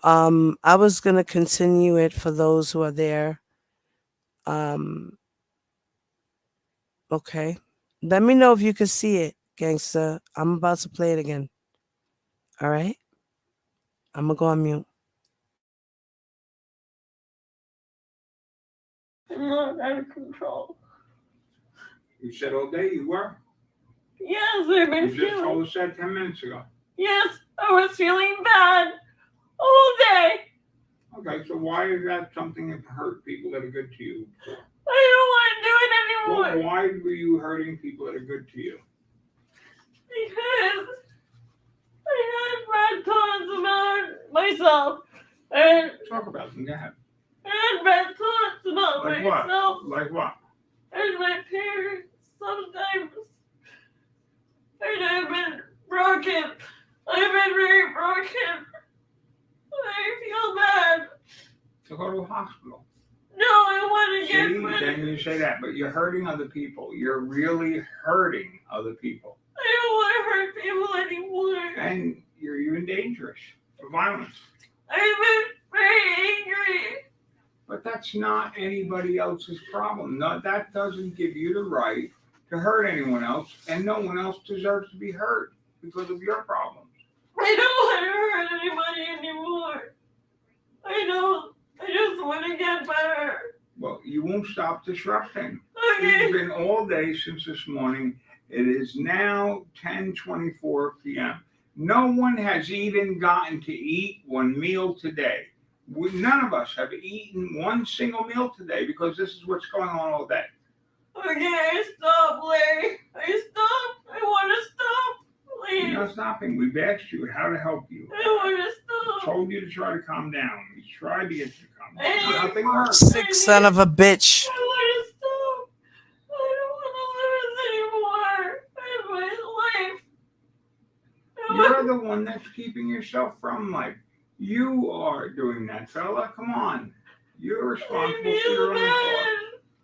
I was gonna continue it for those who are there. Okay. Let me know if you can see it, gangster. I'm about to play it again. All right. I'm gonna go on mute. I'm not out of control. You said all day you were? Yes, I've been You just feeling. told us that 10 minutes ago. Yes, I was feeling bad all day. Okay, so why is that something that hurt people that are good to you? I don't want to do it anymore. Well, why were you hurting people that are good to you? Because I had bad cons of myself. And Talk about them. Go ahead. and bad thoughts about Like myself what? Like what? and my parents sometimes. And I've been broken. I've been very broken. I feel bad. To go to a hospital. No, I want to get See, rid then you say that, but you're hurting other people. You're really hurting other people. I don't want to hurt people anymore. And you're even dangerous for violence. I've been very angry. But that's not anybody else's problem. No, that doesn't give you the right to hurt anyone else, and no one else deserves to be hurt because of your problems. I don't want to hurt anybody anymore. I don't. I just want to get better. Well, you won't stop disrupting. Okay. It's been all day since this morning. It is now 10:24 p.m. No one has even gotten to eat one meal today. None of us have eaten one single meal today because this is what's going on all day. Okay, stop, Larry. I stop. I want to stop. Please. You're not stopping. We've asked you how to help you. I want to We stop. told you to try to calm down. We tried to get you to calm down. Hey. Nothing works. Sick son of a bitch. I want to stop. I don't want to live this anymore. I have my life. I want- You're the one that's keeping yourself from life. You are doing that, fella. Come on. You're I responsible for feel your own bad. thoughts.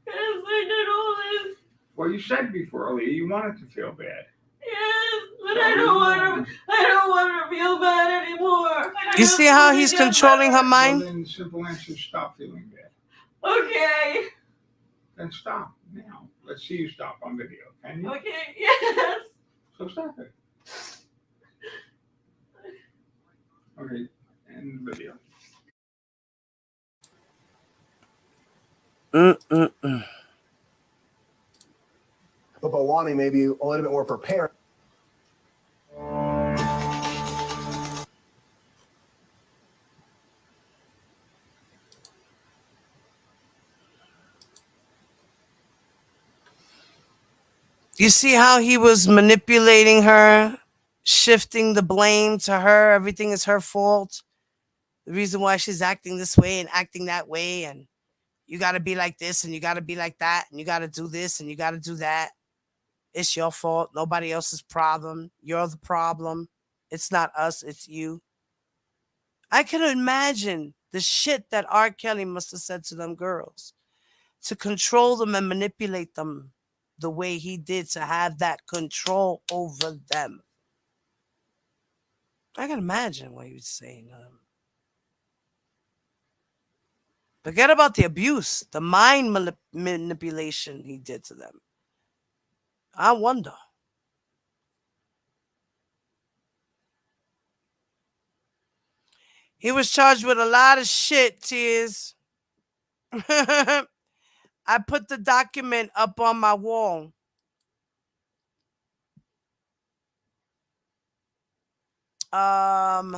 Because I did all this. Well, you said before earlier you wanted to feel bad. Yes, but I don't want to. I don't want to feel bad anymore. You see how he's controlling her Well, mind? then the simple answer is stop feeling bad. Okay. Then stop now. Let's see you stop on video. Can you? Okay. Yes. So stop it. Okay, end the video. But by wanting maybe a little bit more prepared. You see how he was manipulating her, shifting the blame to her. Everything is her fault. The reason why she's acting this way and acting that way, and you got to be like this and you got to be like that and you got to do this and you got to do that. It's your fault. Nobody else's problem. You're the problem. It's not us. It's you. I can imagine the shit that R. Kelly must have said to them girls to control them and manipulate them the way he did, to have that control over them. I can imagine what he was saying. Forget about the abuse, the mind manipulation he did to them. I wonder. He was charged with a lot of shit, Tears. I put the document up on my wall. All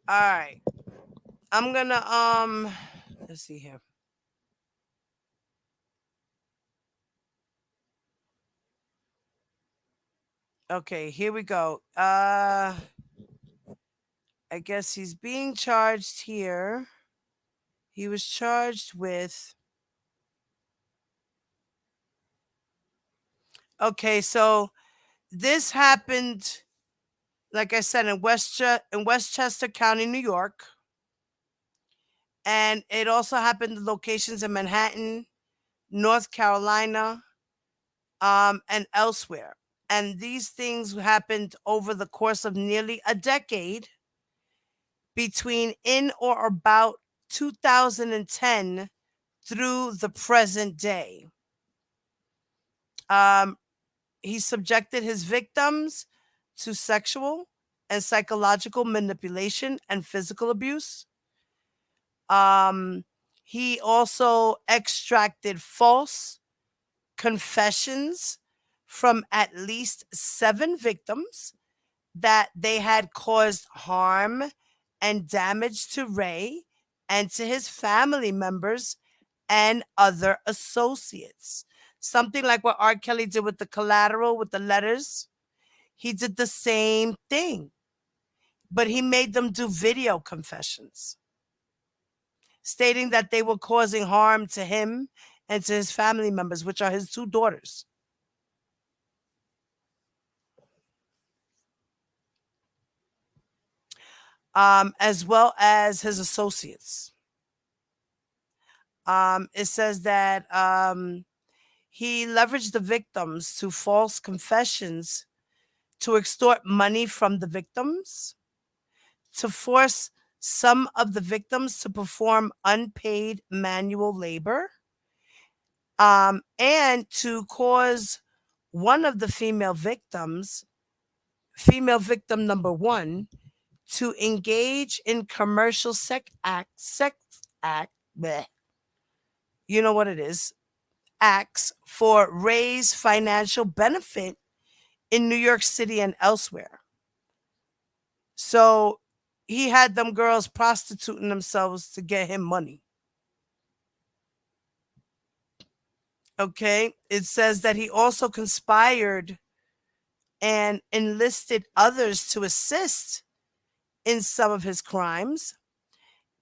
right. I'm gonna let's see here. Okay, here we go. I guess he's being charged here. He was charged with. Okay, so this happened, like I said, in Westchester County, New York. And it also happened in locations in Manhattan, North Carolina, and elsewhere. And these things happened over the course of nearly a decade between in or about 2010 through the present day. He subjected his victims to sexual and psychological manipulation and physical abuse. He also extracted false confessions from at least 7 victims that they had caused harm and damage to Ray and to his family members and other associates. Something like what R. Kelly did with the collateral, with the letters. he did the same thing, but he made them do video confessions, stating that they were causing harm to him and to his family members, which are his two daughters. As well as his associates. It says that he leveraged the victims to false confessions to extort money from the victims, to force some of the victims to perform unpaid manual labor, and to cause one of the female victim number one, to engage in commercial sex act, bleh, you know what it is, acts for raise financial benefit in New York City and elsewhere. So he had them girls prostituting themselves to get him money. Okay. It says that he also conspired and enlisted others to assist in some of his crimes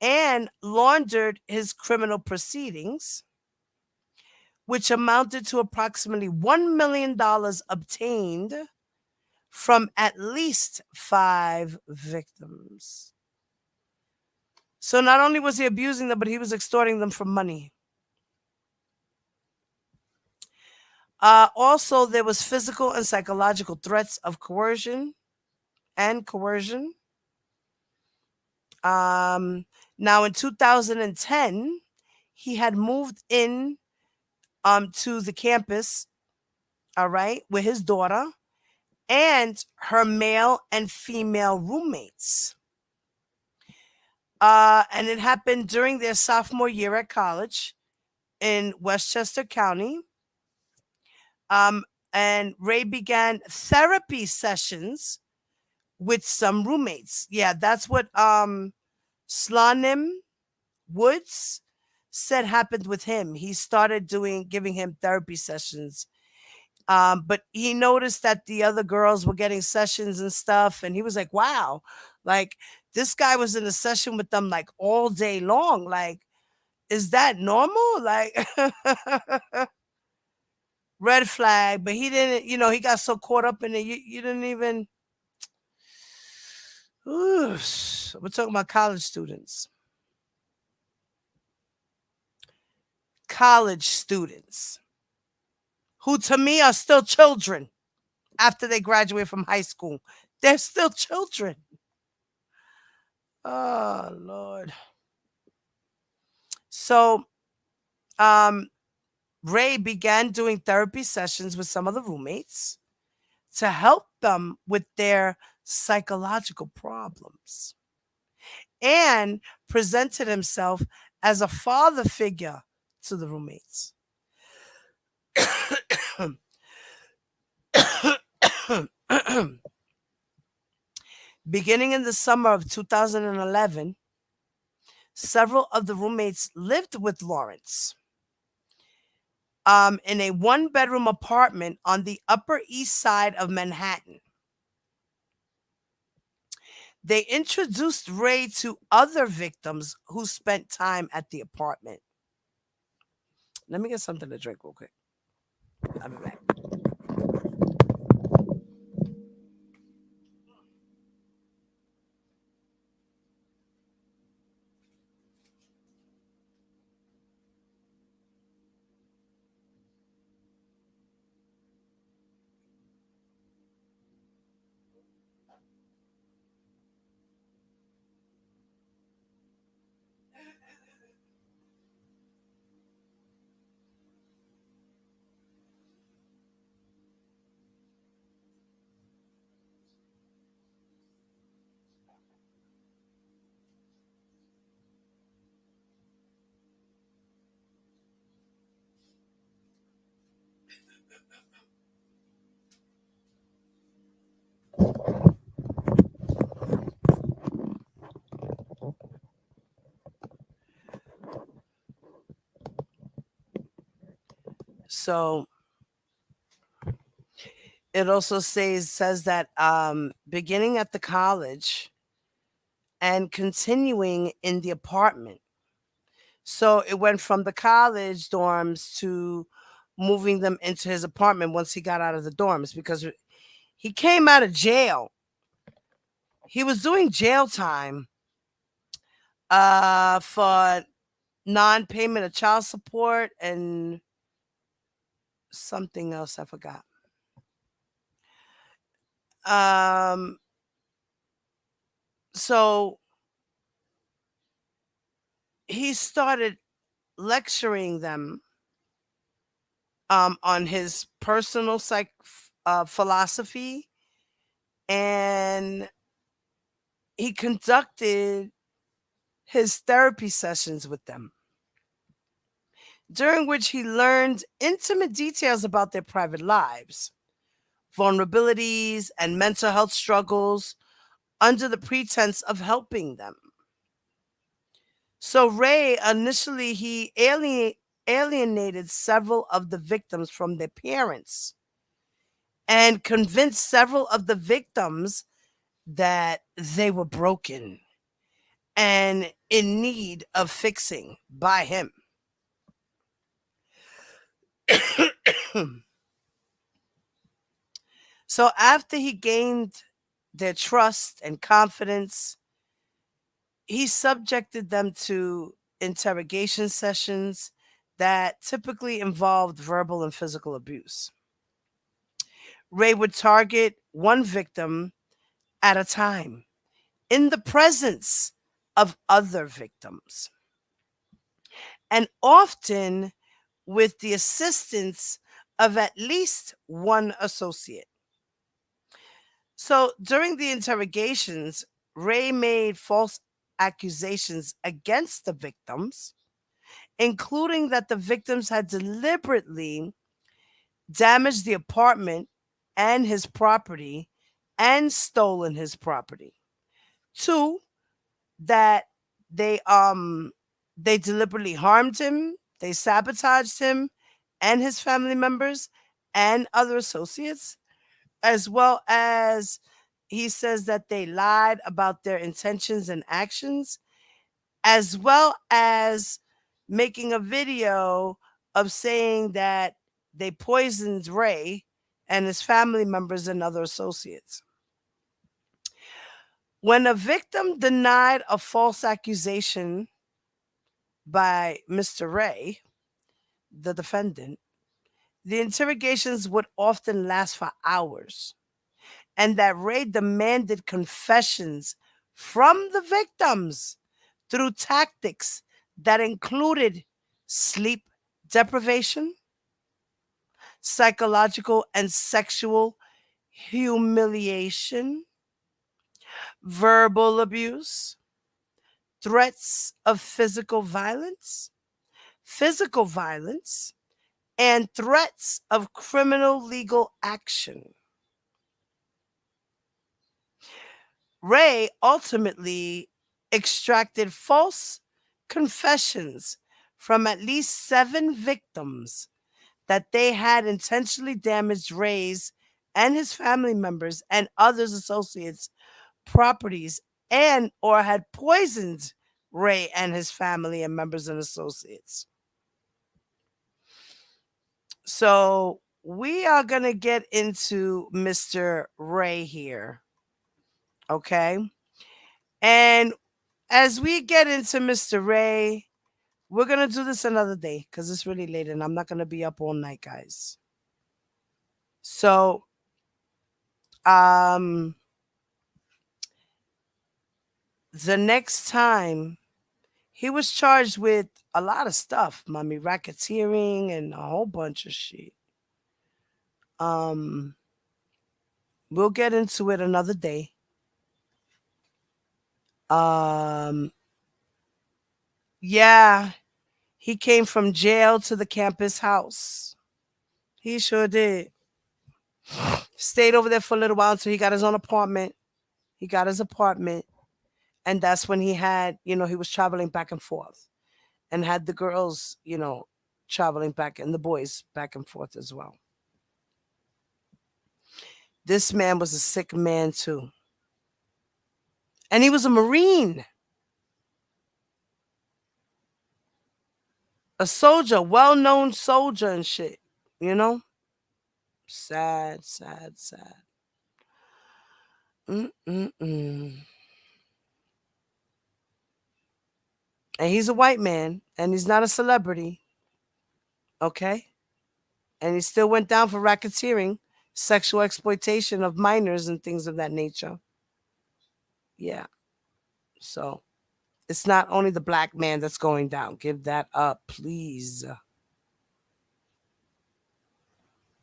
and laundered his criminal proceedings, which amounted to approximately $1 million obtained from at least 5 victims. So not only was he abusing them, but he was extorting them for money. Also, there was physical and psychological threats of coercion. Now, in 2010, he had moved in to the campus, all right, with his daughter and her male and female roommates. And it happened during their sophomore year at college in Westchester County. And Ray began therapy sessions with some roommates. Yeah, that's what Slonim Woods said happened with him. He started giving him therapy sessions. But he noticed that the other girls were getting sessions and stuff, and he was like, wow, like this guy was in a session with them like all day long. Like, is that normal? Like red flag, but he didn't, he got so caught up in it. You didn't even. Ooh, we're talking about college students. College students who to me are still children after they graduate from high school. They're still children. Oh, Lord. So, Ray began doing therapy sessions with some of the roommates to help them with their psychological problems, and presented himself as a father figure to the roommates. Beginning in the summer of 2011, several of the roommates lived with Lawrence in a 1-bedroom apartment on the Upper East Side of Manhattan. They introduced Ray to other victims who spent time at the apartment. Let me get something to drink real quick. I'll be back. So it also says that beginning at the college and continuing in the apartment. So it went from the college dorms to moving them into his apartment once he got out of the dorms because he came out of jail. He was doing jail time for non-payment of child support and something else I forgot. Um so he started lecturing them on his personal philosophy, and he conducted his therapy sessions with them, during which he learned intimate details about their private lives, vulnerabilities, and mental health struggles under the pretense of helping them. So Ray initially he alienated several of the victims from their parents and convinced several of the victims that they were broken and in need of fixing by him. So after he gained their trust and confidence, he subjected them to interrogation sessions that typically involved verbal and physical abuse. Ray would target one victim at a time in the presence of other victims, and often with the assistance of at least one associate. So during the interrogations, Ray made false accusations against the victims, including that the victims had deliberately damaged the apartment and his property and stolen his property. Two, that they deliberately harmed him, they sabotaged him and his family members and other associates, as well as he says that they lied about their intentions and actions, as well as making a video of saying that they poisoned Ray and his family members and other associates. When a victim denied a false accusation by Mr. Ray, the defendant, the interrogations would often last for hours, and that Ray demanded confessions from the victims through tactics that included sleep deprivation, psychological and sexual humiliation, verbal abuse, threats of physical violence, and threats of criminal legal action. Ray ultimately extracted false confessions from at least 7 victims that they had intentionally damaged Ray's and his family members and others associates properties, and or had poisoned Ray and his family and members and associates. So we are going to get into Mr. Ray here. Okay? And as we get into Mr. Ray, we're going to do this another day because it's really late and I'm not going to be up all night, guys. So, the next time he was charged with a lot of stuff, mommy, racketeering and a whole bunch of shit. We'll get into it another day. Yeah, he came from jail to the campus house. He sure did. Stayed over there for a little while until he got his own apartment. He got his apartment. And that's when he had, he was traveling back and forth and had the girls, traveling back and the boys back and forth as well. This man was a sick man too. And he was a Marine. A soldier, well-known soldier and shit. You know? Sad, sad, sad. Mm-mm-mm. And he's a white man, and he's not a celebrity. Okay? And he still went down for racketeering, sexual exploitation of minors and things of that nature. Yeah. So it's not only the black man that's going down. Give that up, please.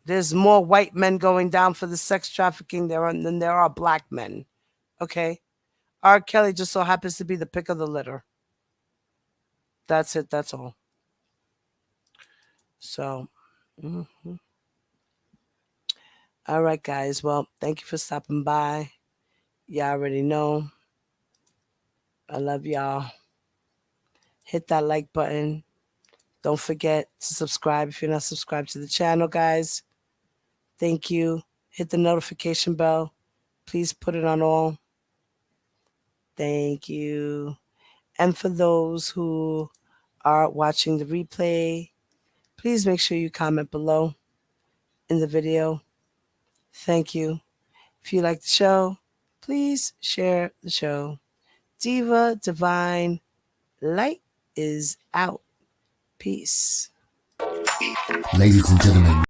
There's more white men going down for the sex trafficking than there are black men. Okay? R. Kelly just so happens to be the pick of the litter. That's it. That's all. So, all right, guys. Well, thank you for stopping by. Y'all already know. I love y'all. Hit that like button. Don't forget to subscribe if you're not subscribed to the channel, guys. Thank you. Hit the notification bell. Please put it on all. Thank you. And for those who are watching the replay, please make sure you comment below in the video. Thank you. If you like the show, please share the show. Diva Divine Light is out. Peace. Ladies and gentlemen,